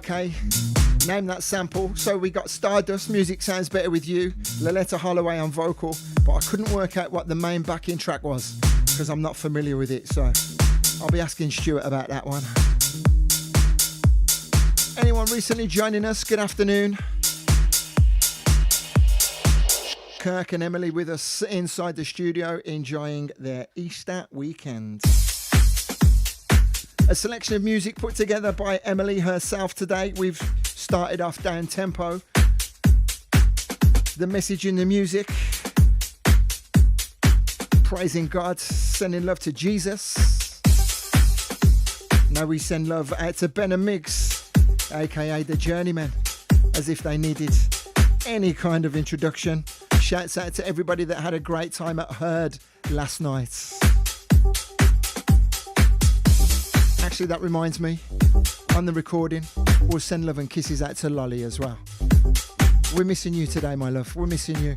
A: Okay, name that sample. So we got Stardust, Music Sounds Better With You, Loletta Holloway on vocal, but I couldn't work out what the main backing track was because I'm not familiar with it, so I'll be asking Stuart about that one. Anyone recently joining us, good afternoon. Kirk and Emily with us inside the studio enjoying their Easter weekend. A selection of music put together by Emily herself today. We've started off down tempo. The message in the music. Praising God, sending love to Jesus. Now we send love out to Ben and Miggs, aka the Journeymen, as if they needed any kind of introduction. Shouts out to everybody that had a great time at Herd last night. Actually, that reminds me, on the recording, we'll send love and kisses out to Lolly as well. We're missing you today, my love. We're missing you.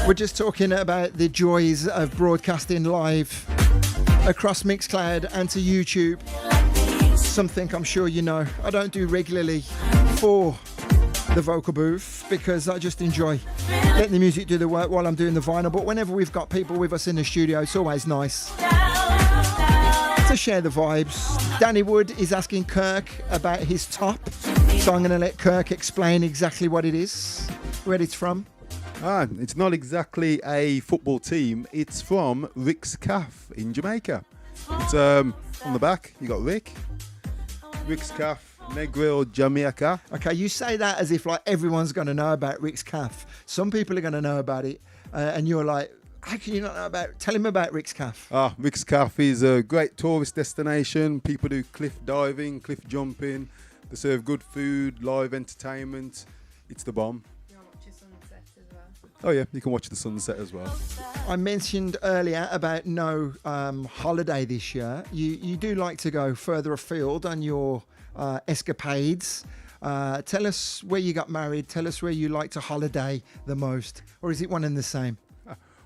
A: We're just talking about the joys of broadcasting live across Mixcloud and to YouTube. Something I'm sure you know I don't do regularly for the vocal booth because I just enjoy letting the music do the work while I'm doing the vinyl. But whenever we've got people with us in the studio, it's always nice to share the vibes. Danny Wood is asking Kirk about his top, so I'm going to let Kirk explain exactly what it is, where it's from.
I: It's not exactly a football team. It's from Rick's Calf in Jamaica. It's on the back. You got Rick's Calf, Negril, Jamaica.
A: Okay, you say that as if like everyone's going to know about Rick's Calf. Some people are going to know about it, and you're like, how can you not know about? Tell him about Rick's Calf.
I: Rick's Calf is a great tourist destination. People do cliff diving, cliff jumping. They serve good food, live entertainment. It's the bomb. Oh yeah, you can watch the sunset as well.
A: I mentioned earlier about no holiday this year. You do like to go further afield on your escapades. Tell us where you got married. Tell us where you like to holiday the most. Or is it one and the same?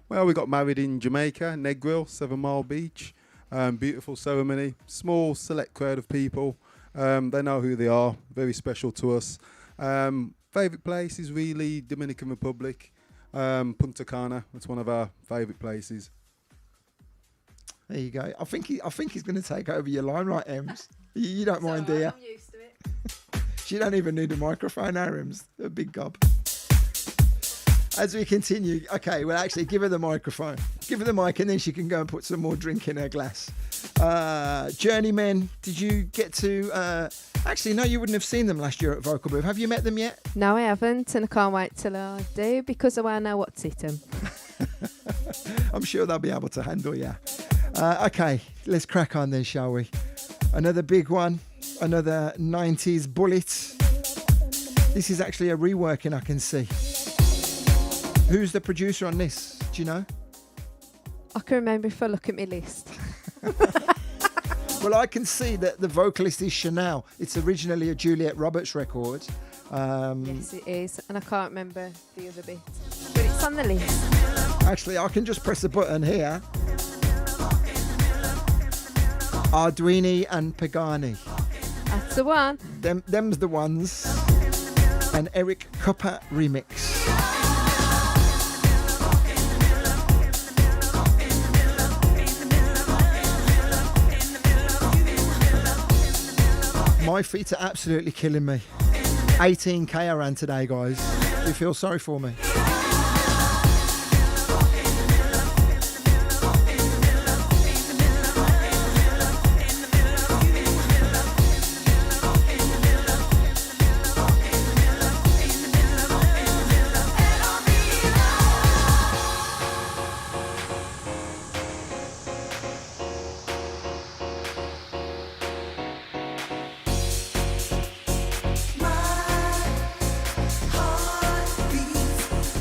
I: Well, we got married in Jamaica, Negril, 7 Mile Beach. Beautiful ceremony. Small, select crowd of people. They know who they are. Very special to us. Favourite place is really Dominican Republic. Punta Cana. That's one of our favourite places.
A: There you go. I think he's going to take over your line, right, Ems? You don't mind, do you?
B: I'm used to it.
A: She don't even need a microphone now, Ems. A big gob. As we continue, okay, well, actually, give her the microphone. Give her the mic, and then she can go and put some more drink in her glass. Journeymen, did you get to... actually, no, you wouldn't have seen them last year at Vocal Booth. Have you met them yet?
B: No, I haven't, and I can't wait till I do because I want to know what's hit them.
A: I'm sure they'll be able to handle you. Okay, let's crack on then, shall we? Another big one, another 90s bullet. This is actually a reworking, I can see. Who's the producer on this? Do you know?
B: I can remember if I look at my list.
A: Well, I can see that the vocalist is Chanel. It's originally a Juliet Roberts record.
B: Yes, it is, and I can't remember the other bit. But it's on the list.
A: Actually, I can just press a button here. Arduini and Pagani.
B: That's the one.
A: Them's the ones. An Eric Cuppa remix. My feet are absolutely killing me. 18k I ran today, guys. Do you feel sorry for me?
H: My heart beats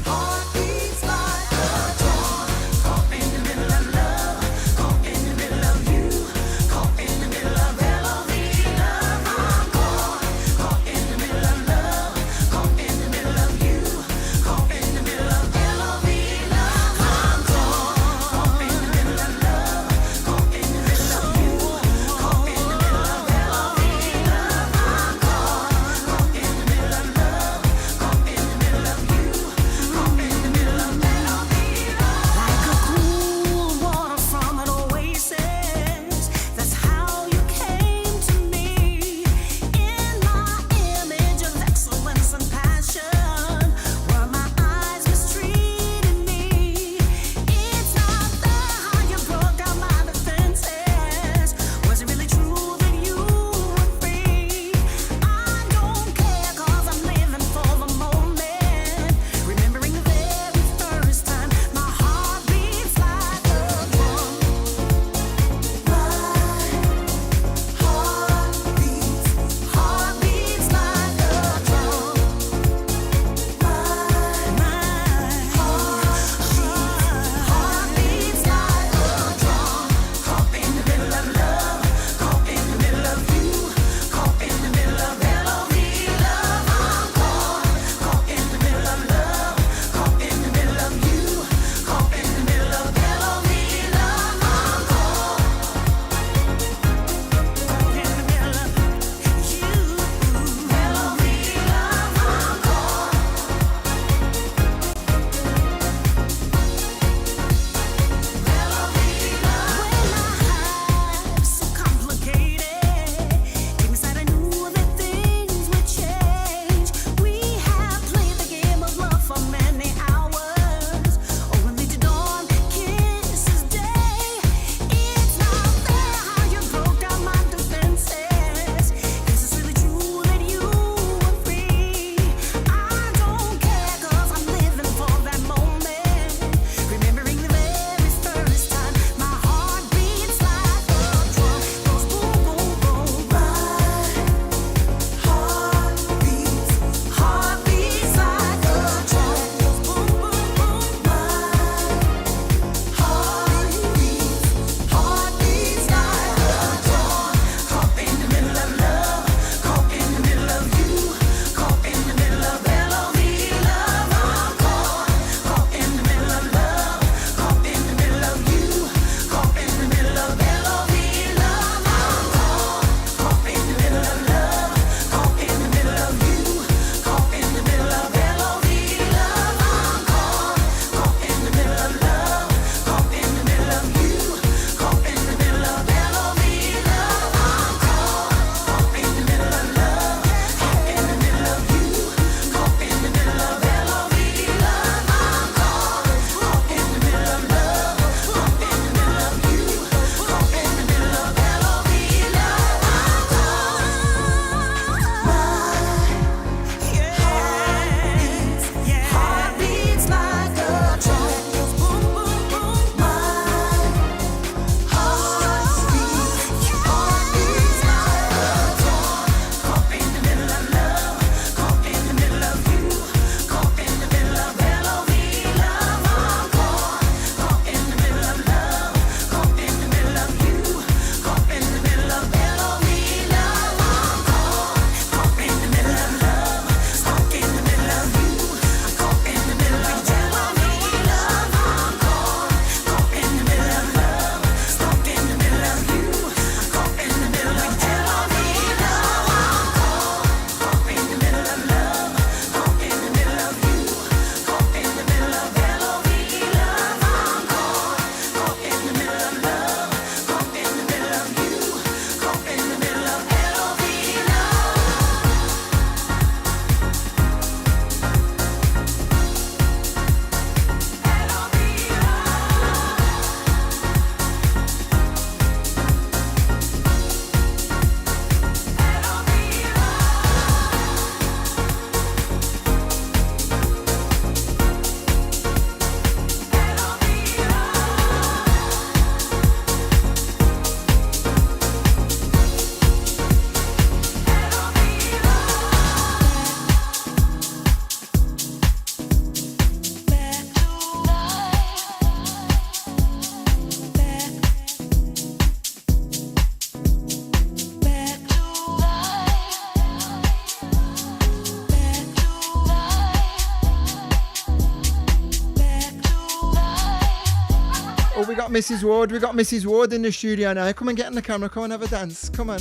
A: we got Mrs. Ward. We got Mrs. Ward in the studio now. Come and get in the camera. Come and have a dance. Come on.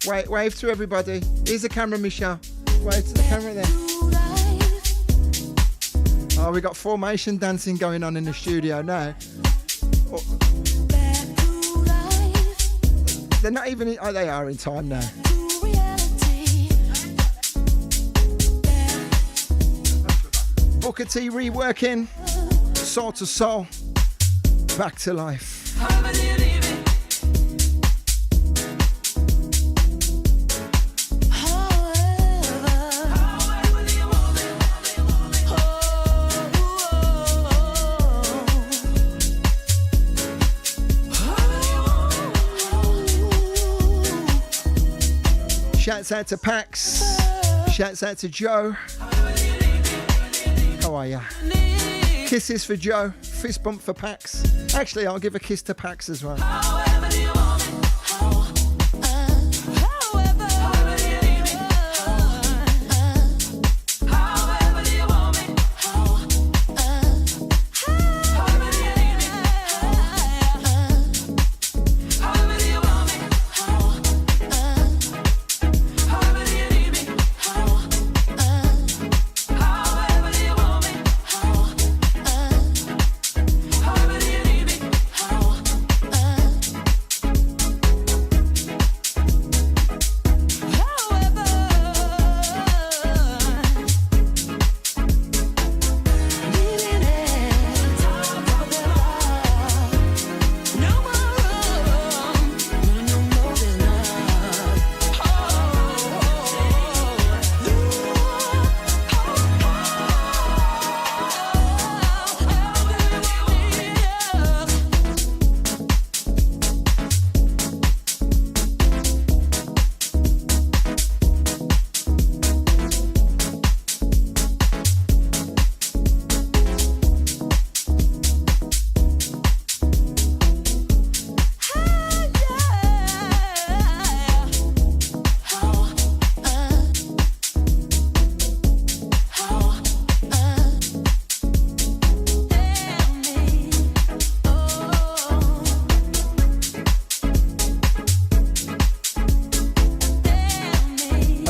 A: Wave to everybody. Here's the camera, Michelle. Wave to the camera there. Oh, we got formation dancing going on in the studio now. Oh. They're not even in, oh, they are in time now. Booker T reworking. Soul to soul. Back to life. Shouts out to Pax. Shouts out to Joe. How are ya? Kisses for Joe. Fist bump for Pax. Actually, I'll give a kiss to Pax as well.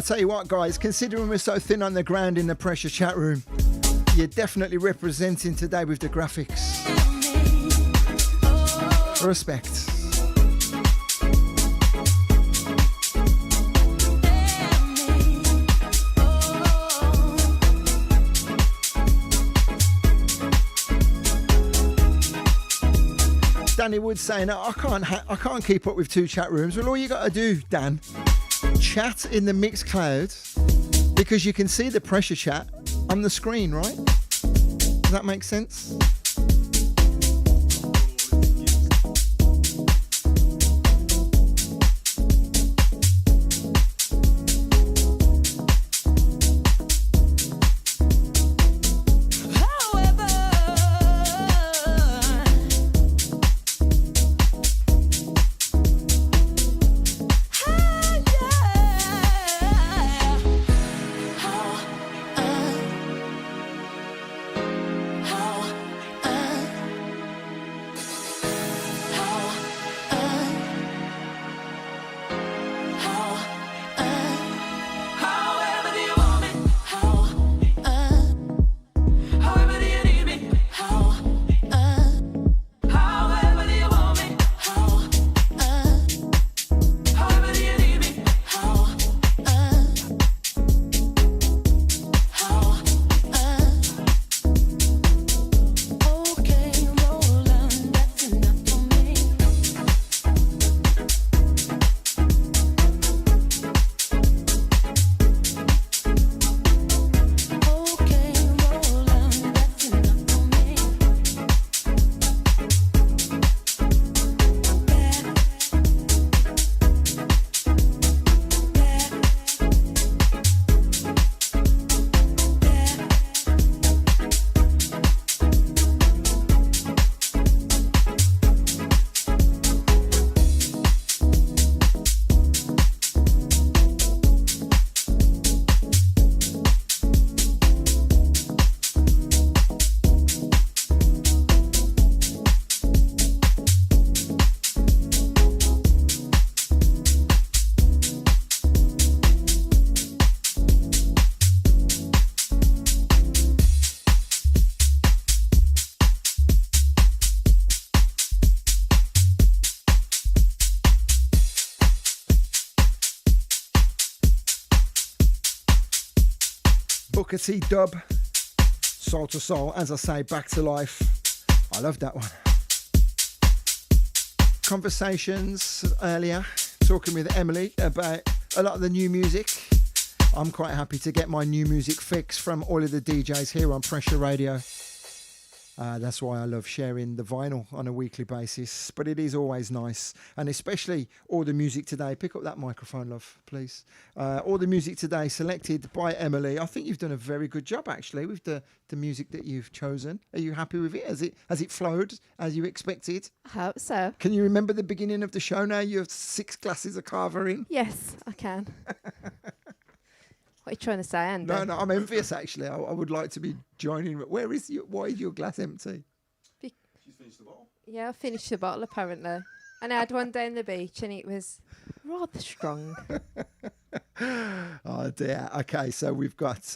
A: Tell you what, guys, considering we're so thin on the ground in the Pressure chat room, you're definitely representing today with the graphics. Respect. Danny Wood saying, I can't keep up with two chat rooms. Well, all you got to do, Dan, chat in the Mixcloud, because you can see the Pressure chat on the screen, right? Does that make sense? Booker T dub, Soul to Soul, as I say, back to life. I love that one. Conversations earlier, talking with Emily about a lot of the new music. I'm quite happy to get my new music fix from all of the DJs here on Pressure Radio. That's why I love sharing the vinyl on a weekly basis, but it is always nice, and especially all the music today. Pick up that microphone, love, please. All the music today selected by Emily. I think you've done a very good job, actually, with the music that you've chosen. Are you happy with it? Has it flowed as you expected?
B: I hope so.
A: Can you remember the beginning of the show now? You have 6 glasses of Carver in.
B: Yes, I can. What are you trying to say, Andy?
A: No, I'm envious, actually. I would like to be joining. Why is your glass empty?
I: She's finished the bottle.
B: Yeah, I finished the bottle apparently. And I had one down the beach and it was rather strong.
A: Oh dear. Okay, so we've got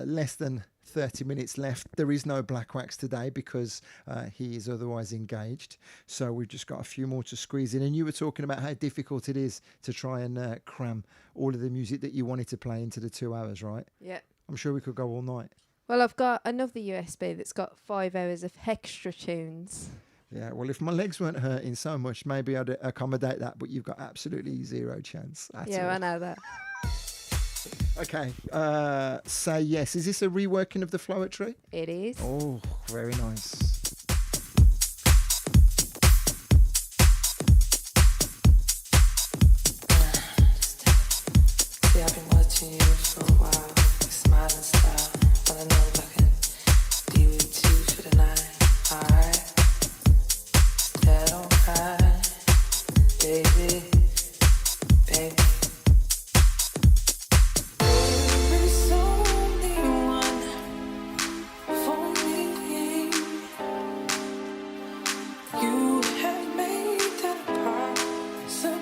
A: less than 30 minutes left. There is no Black Wax today because he is otherwise engaged. So we've just got a few more to squeeze in. And you were talking about how difficult it is to try and cram all of the music that you wanted to play into the 2 hours, right?
B: Yeah.
A: I'm sure we could go all night.
B: Well, I've got another USB that's got 5 hours of extra tunes.
A: Yeah, well, if my legs weren't hurting so much, maybe I'd accommodate that, but you've got absolutely zero chance at
B: Yeah,
A: all.
B: I know that.
A: Okay, Say Yes. Is this a reworking of the Floetry?
B: It is.
A: Oh, very nice.
H: See, I've been watching you for a while, your smiling style. Wanna know if I can be with you for the night, alright? Is that alright, baby, baby? There's only one for me. You have made that a possibility.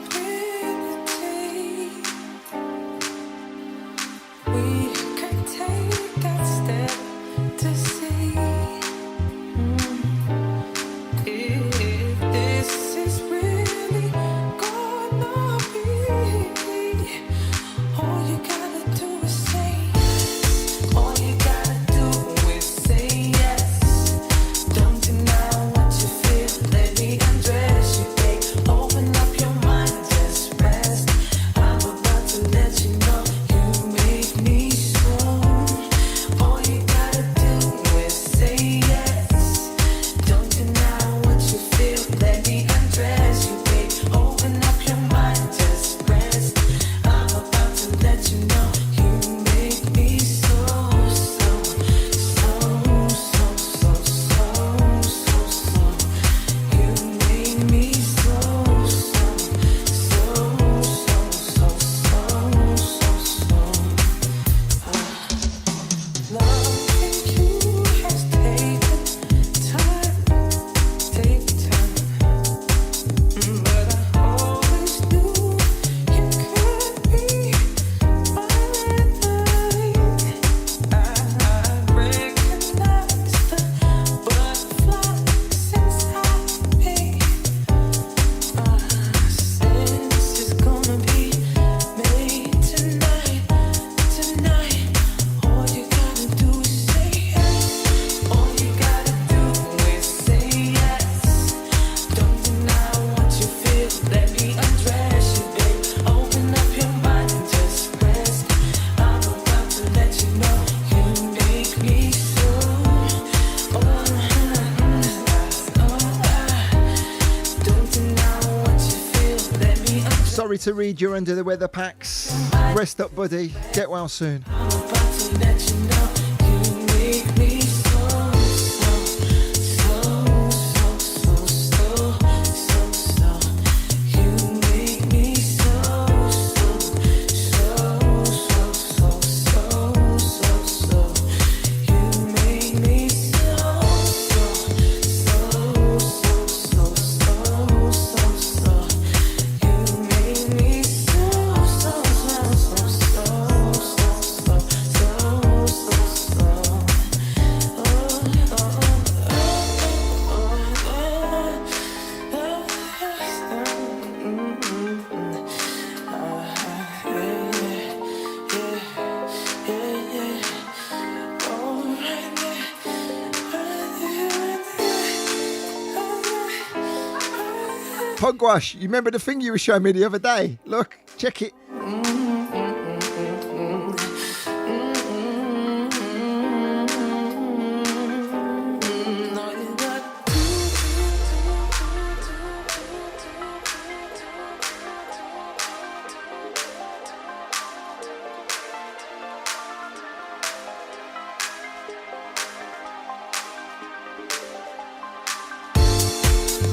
H: We could take that step to see if this is really gonna be. All you gotta do is say yes. All you gotta do is say yes. Don't deny what you feel. Let me undress you, babe. Open up your mind, just rest. I'm about to let you know you make me so. All you gotta do is say yes. Don't deny what you feel. Let me undress you, babe. Open up your mind, just rest. I'm about to let you know you make me so, so, so, so, so, so, so. You make me so, so, so, so, so, so. Loving you has taken time, but I always knew you could be my remedy. I recognize the butterflies inside me. Since it's gonna be made tonight, tonight. All you gotta do is say yes. All you gotta do is say yes. Don't deny what you feel. Let me undress you, babe. Open up your mind and just rest. I'm about to let you know you make me so. Don't deny what you feel. Let me undress.
A: Sorry to read you're under the weather, Pax. Rest up, buddy. Get well soon.
H: I'm about to let you know you make me so, so, so, so, so, so, so. You make me so, so, so, so, so, so, so. You make me so, so, so, so, so, so, so. You make me so, so, so, so, so, so, so, so, so.
A: Pugwash, you remember the thing you were showing me the other day? Look, check it.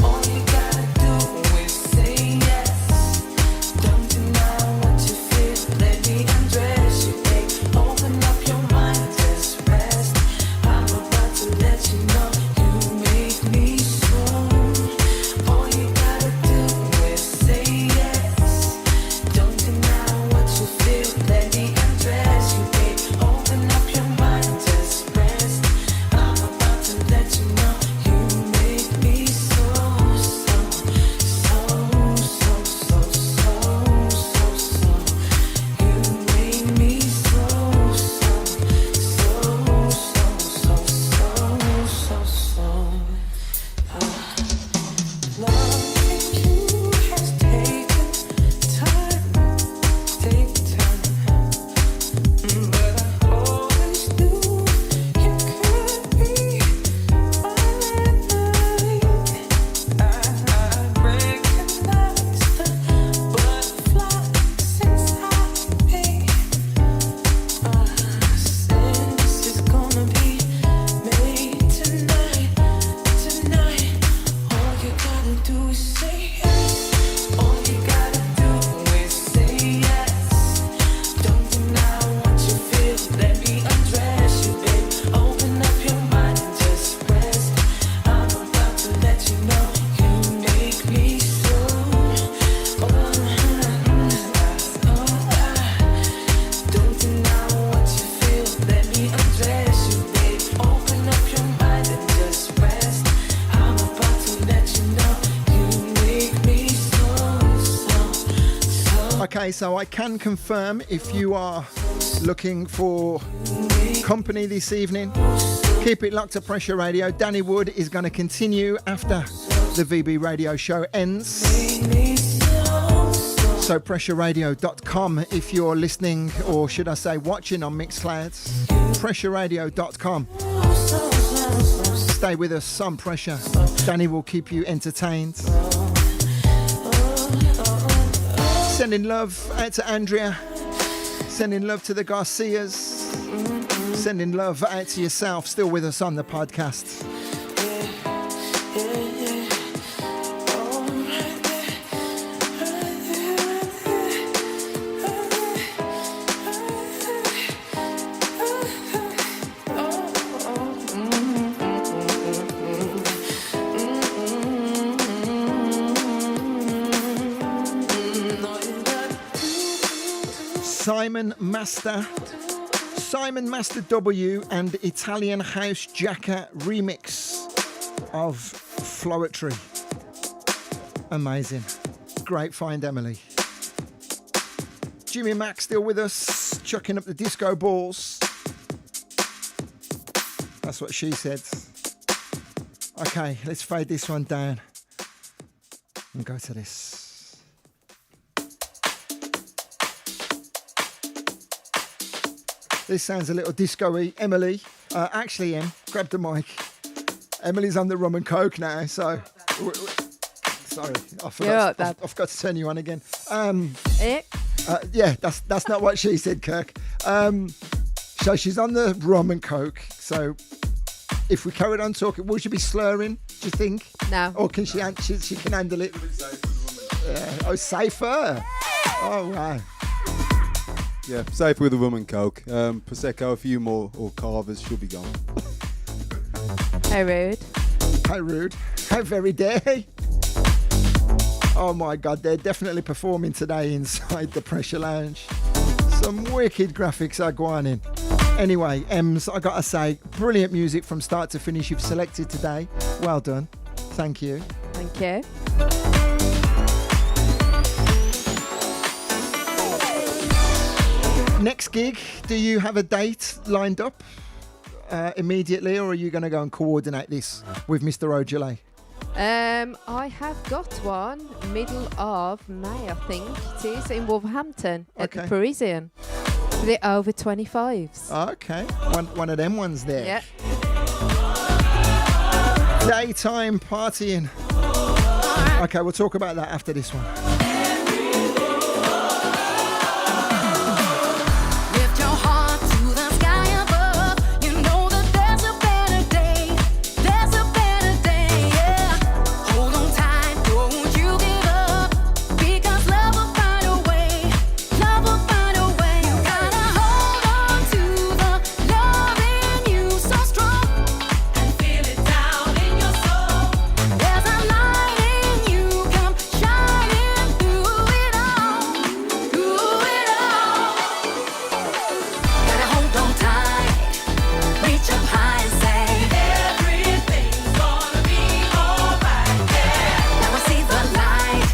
H: All you gotta do is say yes. Don't deny what you feel. Let me undress you, babe. Open up your mind, just rest. I'm about to let you know you make me so. All you gotta do is say yes. Don't deny what you feel. Let me undress you, babe. Open up your mind, just rest. I'm about to let you know you make me so. You make me Loving you has taken time, but I always knew you could be mine. I recognize the butterflies inside me. Said this is gonna be made tonight. All you gotta do is say yes. All you gotta do is say yes. Don't deny what you feel. Let me undress you, babe. Open up your mind and just rest. I'm about to let you know you make me so. Don't deny what you feel. Let me undress you, babe. Open up your mind and just rest. I'm about to let you know you make me so.
A: Okay, so I can confirm if you are looking for company this evening, keep it locked to Pressure Radio. Danny Wood is going to continue after the VB radio show ends. So pressureradio.com if you're listening, or should I say watching on Mixcloud. Pressureradio.com. Stay with us on Pressure. Danny will keep you entertained. Sending love out to Andrea. Sending love to the Garcias. Sending love out to yourself. Still with us on the podcast. Simon Master W and Italian House Jacker remix of Floetry. Amazing. Great find, Emily. Jimmy Mack still with us, chucking up the disco balls. That's what she said. Okay, let's fade this one down and go to this. This sounds a little disco-y. Emily, actually, Em, grab the mic. Emily's on the rum and coke now, so... Sorry, I forgot to turn you on again. Yeah, that's not what she said, Kirk. So she's on the rum and coke, so if we carried on talking, will she be slurring, do you think?
B: No.
A: Or can she can handle it? Oh, safer. Oh, wow.
I: Yeah, safe with the rum and coke. Prosecco, a few more, or carvers, she'll be gone.
B: How rude.
A: How rude. How very dare. Oh my God, they're definitely performing today inside the Pressure Lounge. Some wicked graphics are going in. Anyway, Ems, I gotta say, brilliant music from start to finish you've selected today. Well done. Thank you.
B: Thank you.
A: Next gig, do you have a date lined up immediately, or are you going to go and coordinate this with Mr. Ojale?
B: I have got one middle of May, I think it is, in Wolverhampton at the
A: Okay.
B: Parisian. For the over 25s.
A: Okay, one of them ones there.
B: Yeah.
A: Daytime partying. Okay, we'll talk about that after this one.
J: Lift your heart to the sky above. You know that there's a better day. There's a better day, yeah. Hold on tight, don't you give up. Because love will find a way. Love will find a way. You gotta hold on to the love in you so strong. And feel it down in your soul. There's a light in you, come shining through it all. Through it all. Gotta hold on tight, reach up high and say everything's gonna be alright. Yeah. Now I see the light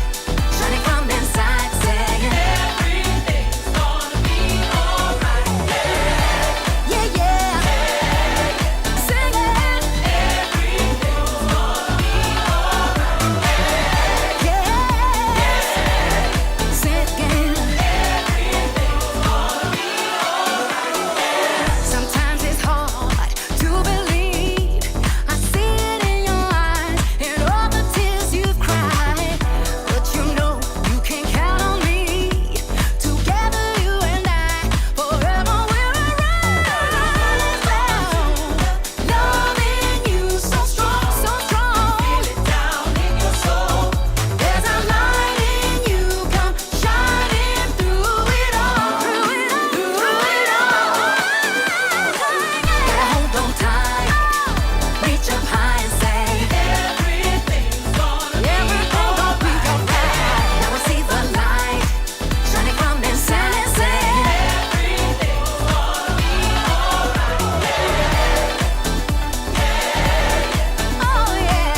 J: shining from inside, saying everything's gonna be alright. Yeah, yeah, yeah. Sing it. Everything's gonna be alright. Yeah, say it again. Sometimes it's hard to believe. I see it in your eyes and all the tears you've cried. But you know you can count on me. Together you and I, forever we're around. Love in you so strong, so strong. Feel it down in your soul. There's a light in you, come shining through it all, through it all, through it all. Gotta hold on tight, reach up high and say everything's gonna be alright. Now I see the light shining from inside and say everything's gonna be alright. Oh yeah,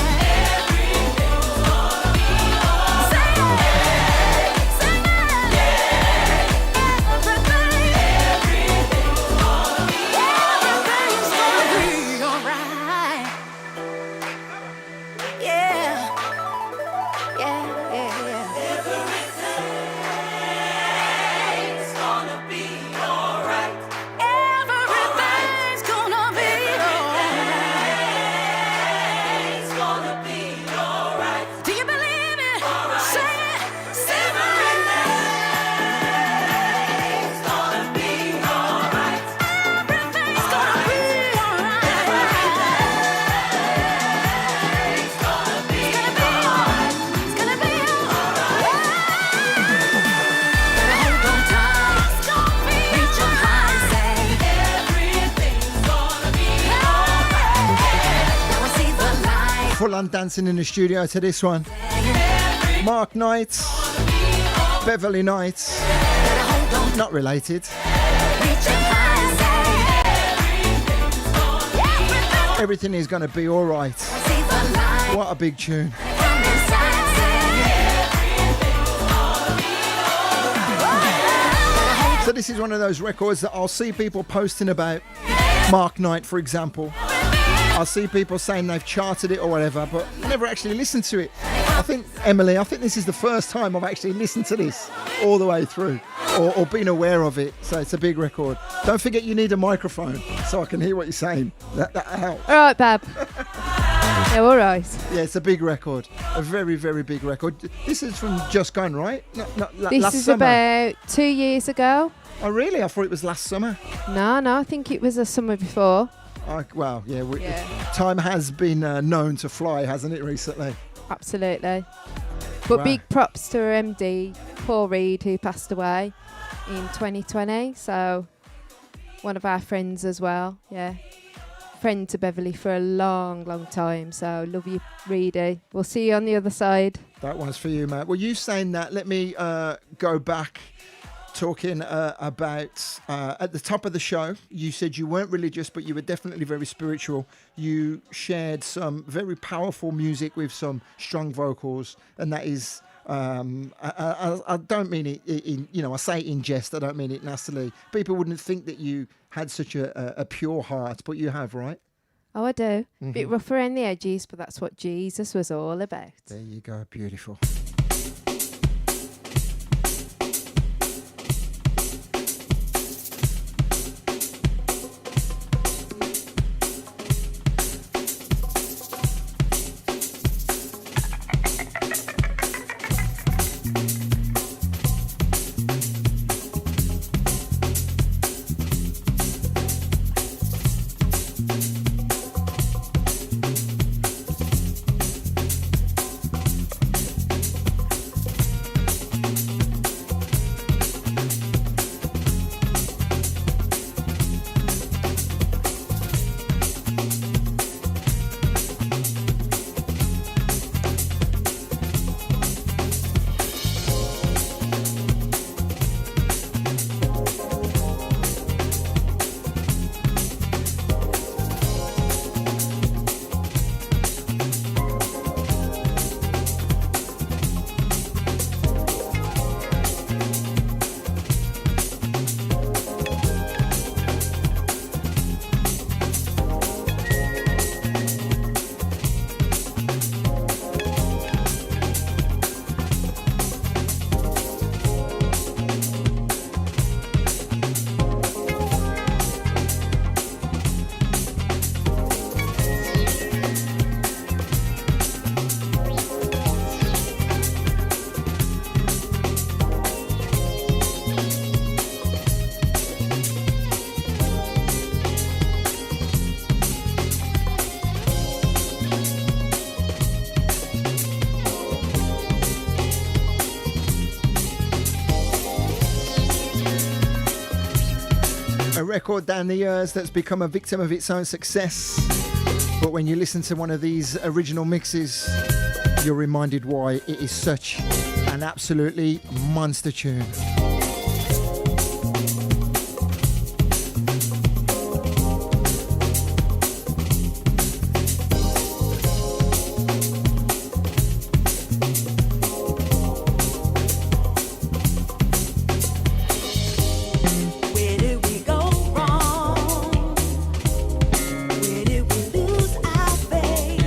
J: everything's gonna be alright. Say it, say it. Everything's gonna be alright. Yeah, yeah, yeah, yeah. Everything's gonna be alright. Everything's gonna be alright. It's gonna be alright. Do you believe it? Say it, say it. Everything's gonna be alright. Everything's gonna be alright. It's gonna be alright. It's gonna be alright. Gotta hold on tight, reach up high and say everything's gonna be alright. Now I see the light.
A: Full on dancing in the studio to this one. Mark Knight, Beverly Knight, not related.
J: Reach up high and say
A: Everything is going to be all right.
J: see the light
A: What a big tune.
J: from inside, say
A: So this is one of those records that I'll see people posting about. Mark Knight, for example. I'll see people saying they've charted it or whatever, but I never actually listened to it. I think, Emily, I think this is the first time I've actually listened to this all the way through or been aware of it. So it's a big record. Don't forget you need a microphone so I can hear what you're saying. That helps.
B: All right, Bab. Yeah, all right.
A: Yeah, it's a big record. A very, very big record. This is from just gone, right?
B: This
A: last
B: is
A: summer.
B: about 2 years ago.
A: Oh, really? I thought it was last summer.
B: No, I think it was the summer before.
A: Well, yeah,
B: Yeah.
A: time has been known to fly, hasn't it, recently?
B: Absolutely. But
A: Wow.
B: big props to our MD, Paul Reed, who passed away in 2020. So one of our friends as well. Yeah. Friend to Beverly for a long, long time. So love you, Reedy. We'll see you on the other side.
A: That one's for you, mate. Well, you saying that, let me go back talking about at the top of the show. You said you weren't religious, but you were definitely very spiritual. You shared some very powerful music with some strong vocals, and that is I don't mean it in, I say it in jest. I don't mean it nastily. People wouldn't think that you had such a pure heart, but you have, right?
B: Oh, I do. Bit rough around the edges, but that's what Jesus was all about.
A: There you go. Beautiful. A record down the years that's become a victim of its own success. But when you listen to one of these original mixes, you're reminded why it is such an absolutely monster tune.
J: Where did we go wrong? Where did we lose our faith?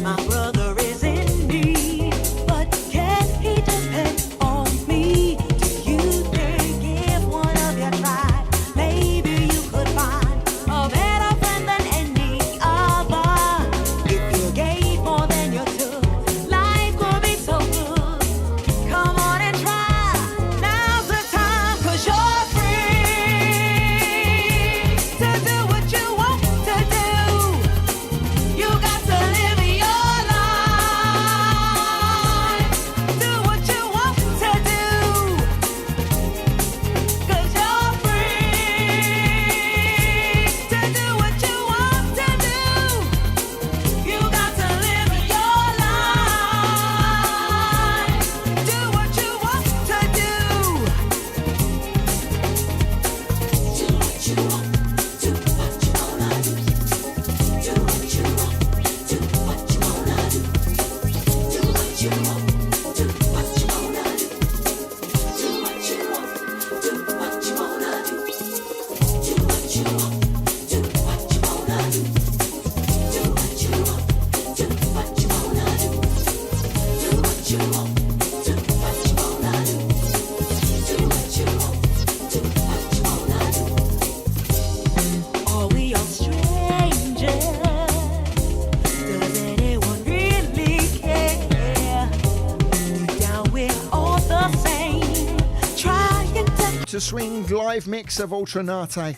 J: My brother is in need, but can he depend on me? Do you think if one of you tried, maybe you could find a better friend than any other? If you gave more than you took, life could be so good. Come on and try. Now's the time, 'cause you're free to do what you want to do. You got to live your life. Do what you want to do. 'Cause you're free to do what you want to do. You got to live your life. Do what you want to do. Do what you want. Do what you wanna do. Do what you want. Do what you wanna do. Do what you want. Do what you wanna do. Do what you want. Do what you wanna do. Do what you want. Do what you wanna do. Do what you want. Do what you wanna do. Do what you want. Do what you wanna do. Do what you want. Do what you wanna do. Are we all strangers? Does anyone really care? Deep down we're all the same, trying to
A: To swing live mix of Ultranate.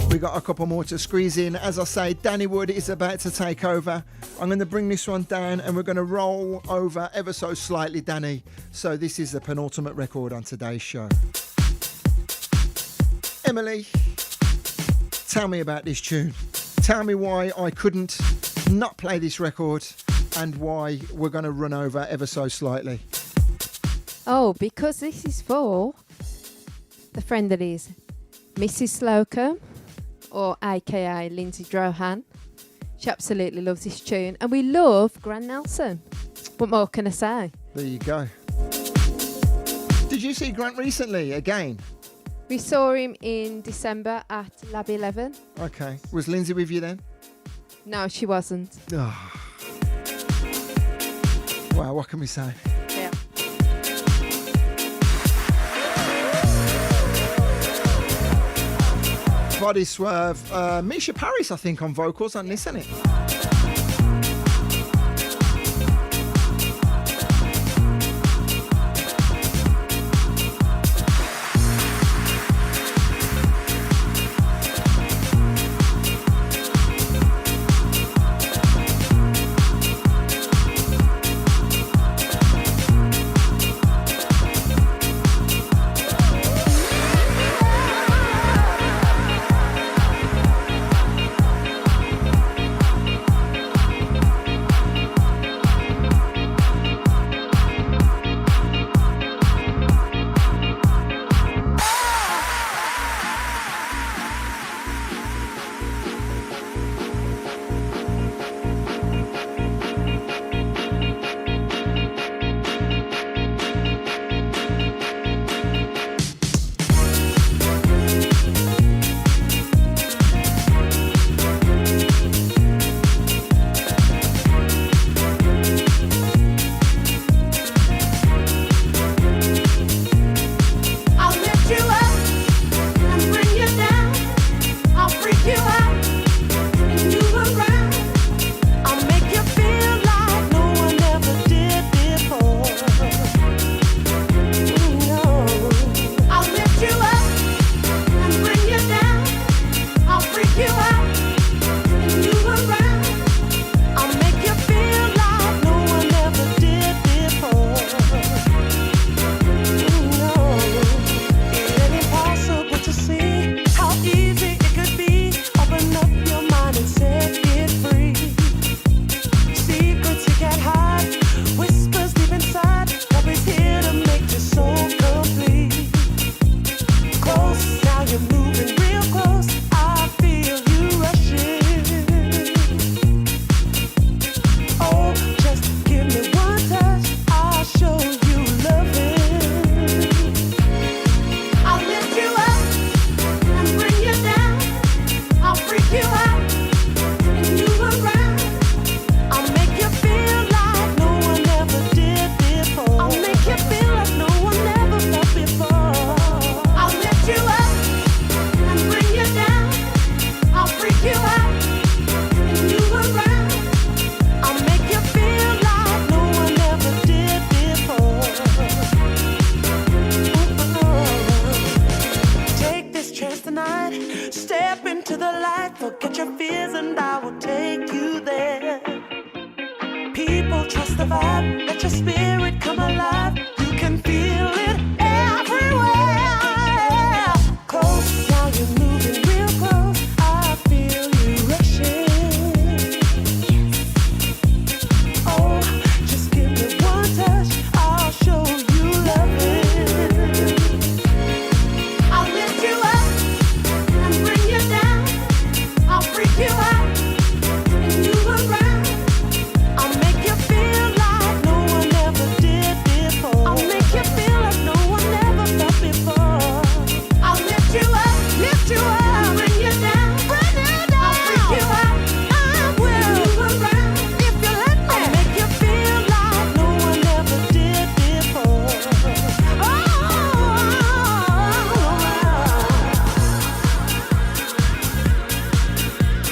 A: We got a couple more to squeeze in. As I say, Danny Wood is about to take over. I'm going to bring this one down and we're going to roll over ever so slightly, Danny. So this is the penultimate record on today's show. Emily, tell me about this tune. Tell me why I couldn't not play this record and why we're going to run over ever so slightly.
B: Oh, because this is for the friend that is Mrs. Slocum, or aka Lindsay Drohan. She absolutely loves this tune, and we love Grant Nelson. What more can I say?
A: There you go. Did you see Grant recently again?
B: We saw him in December at Lab 11.
A: Okay. Was Lindsay with you then?
B: No, she wasn't.
A: Wow, what can we say?
B: Yeah.
A: Body Swerve. Misha Paris, I think, on vocals on this, isn't it?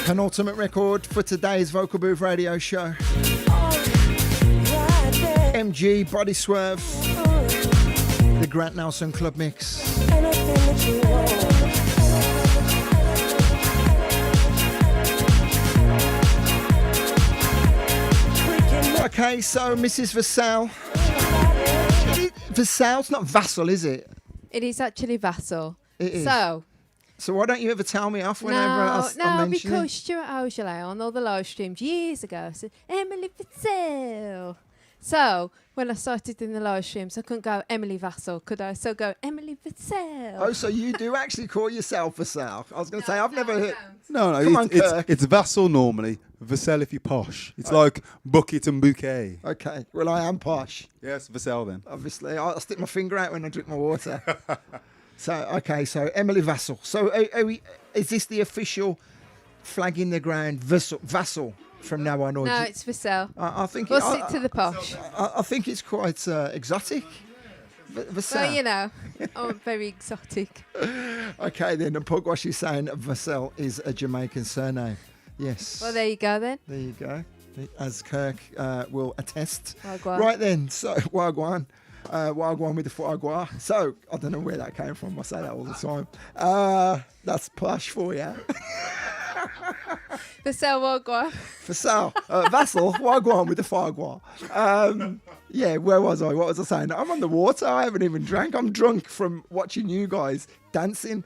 A: Penultimate record for today's Vocal Booth Radio show. MG, Body Swerve, the Grant Nelson Club Mix. Okay, so Mrs. Vasell. Vasell, it's not Vasell, is it?
B: It is actually Vasell.
A: It is.
B: So
A: why don't you ever tell me off whenever I mention
B: because
A: it?
B: Stuart Aujalay on all the live streams years ago said, Emily Vasell. So when I started doing the live streams, I couldn't go Emily Vasell, could I? So go Emily Vasell.
A: Oh, so you do actually call yourself Vasell? I was going to say, I've never heard.
I: No,
A: Come on, Kirk.
I: it's Vasell normally. Vasell if you're posh. It's like bucket and bouquet.
A: Okay, well, I am posh.
I: Yes, Vasell then.
A: Obviously, I'll stick my finger out when I drink my water. So, okay, so Emily Vasell. So, is this the official flag in the ground Vasell from now on? Or
B: No,
A: do-
B: it's Vasell.
A: I think
B: We'll stick to the posh.
A: I think it's quite exotic. Vasell.
B: Well, you know, I'm very exotic.
A: Okay, then, and Pugwash is saying Vasell is a Jamaican surname. Yes.
B: Well, there you go then.
A: There you go. As Kirk will attest.
B: Wagwan.
A: Right then, so Wagwan. Wagwan with the foie. So, I don't know where that came from. I say that all the time. That's posh for you.
B: Vasell Wagwan.
A: Vasell. Vasell. Wagwan with the foie. Yeah, where was I? What was I saying? I'm on the water. I haven't even drank. I'm drunk from watching you guys dancing.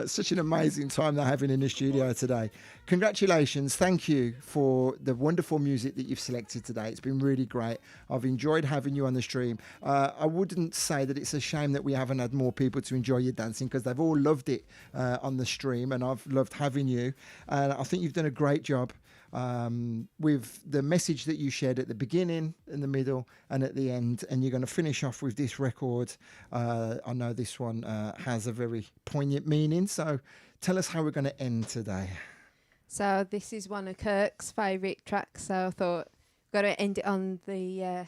A: Such an amazing time they're having in the studio today. Congratulations. Thank you for the wonderful music that you've selected today. It's been really great. I've enjoyed having you on the stream. I wouldn't say that it's a shame that we haven't had more people to enjoy your dancing, because they've all loved it on the stream, and I've loved having you. And I think you've done a great job with the message that you shared at the beginning, in the middle, and at the end. And you're going to finish off with this record. I know this one has a very poignant meaning. So tell us how we're going to end today.
B: So this is one of Kirk's favourite tracks. So I thought we've got to end it on the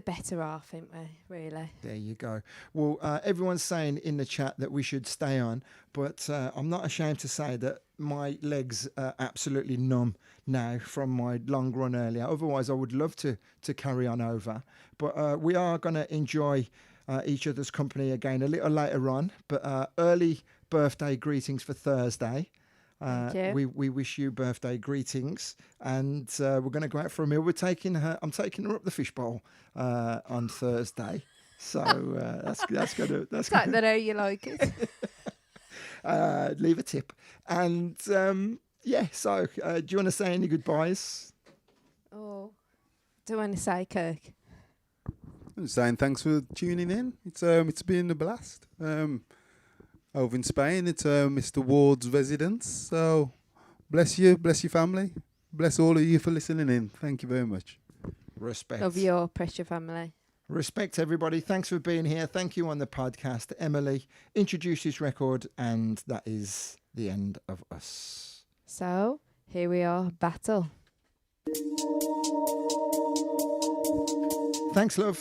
B: better half, ain't we? Really.
A: There you go. Well, everyone's saying in the chat that we should stay on, but I'm not ashamed to say that my legs are absolutely numb now from my long run earlier. Otherwise, I would love to carry on over. But we are going to enjoy each other's company again a little later on. But early birthday greetings for Thursday.
B: Thank you.
A: We wish you birthday greetings, and we're going to go out for a meal. I'm taking her up the fishbowl on Thursday, so that's gonna
B: Take that how you like it.
A: leave a tip. And yeah, so do you want to say any goodbyes?
B: Oh, do you want to say, Kirk?
I: I'm saying thanks for tuning in. It's been a blast. Over in Spain, it's Mr. Ward's residence. So bless you, bless your family, bless all of you for listening in. Thank you very much.
A: Respect.
B: Of your precious family.
A: Respect, everybody. Thanks for being here. Thank you on the podcast. Emily introduced his record, and that is the end of us.
B: So here we are, battle.
A: Thanks, love.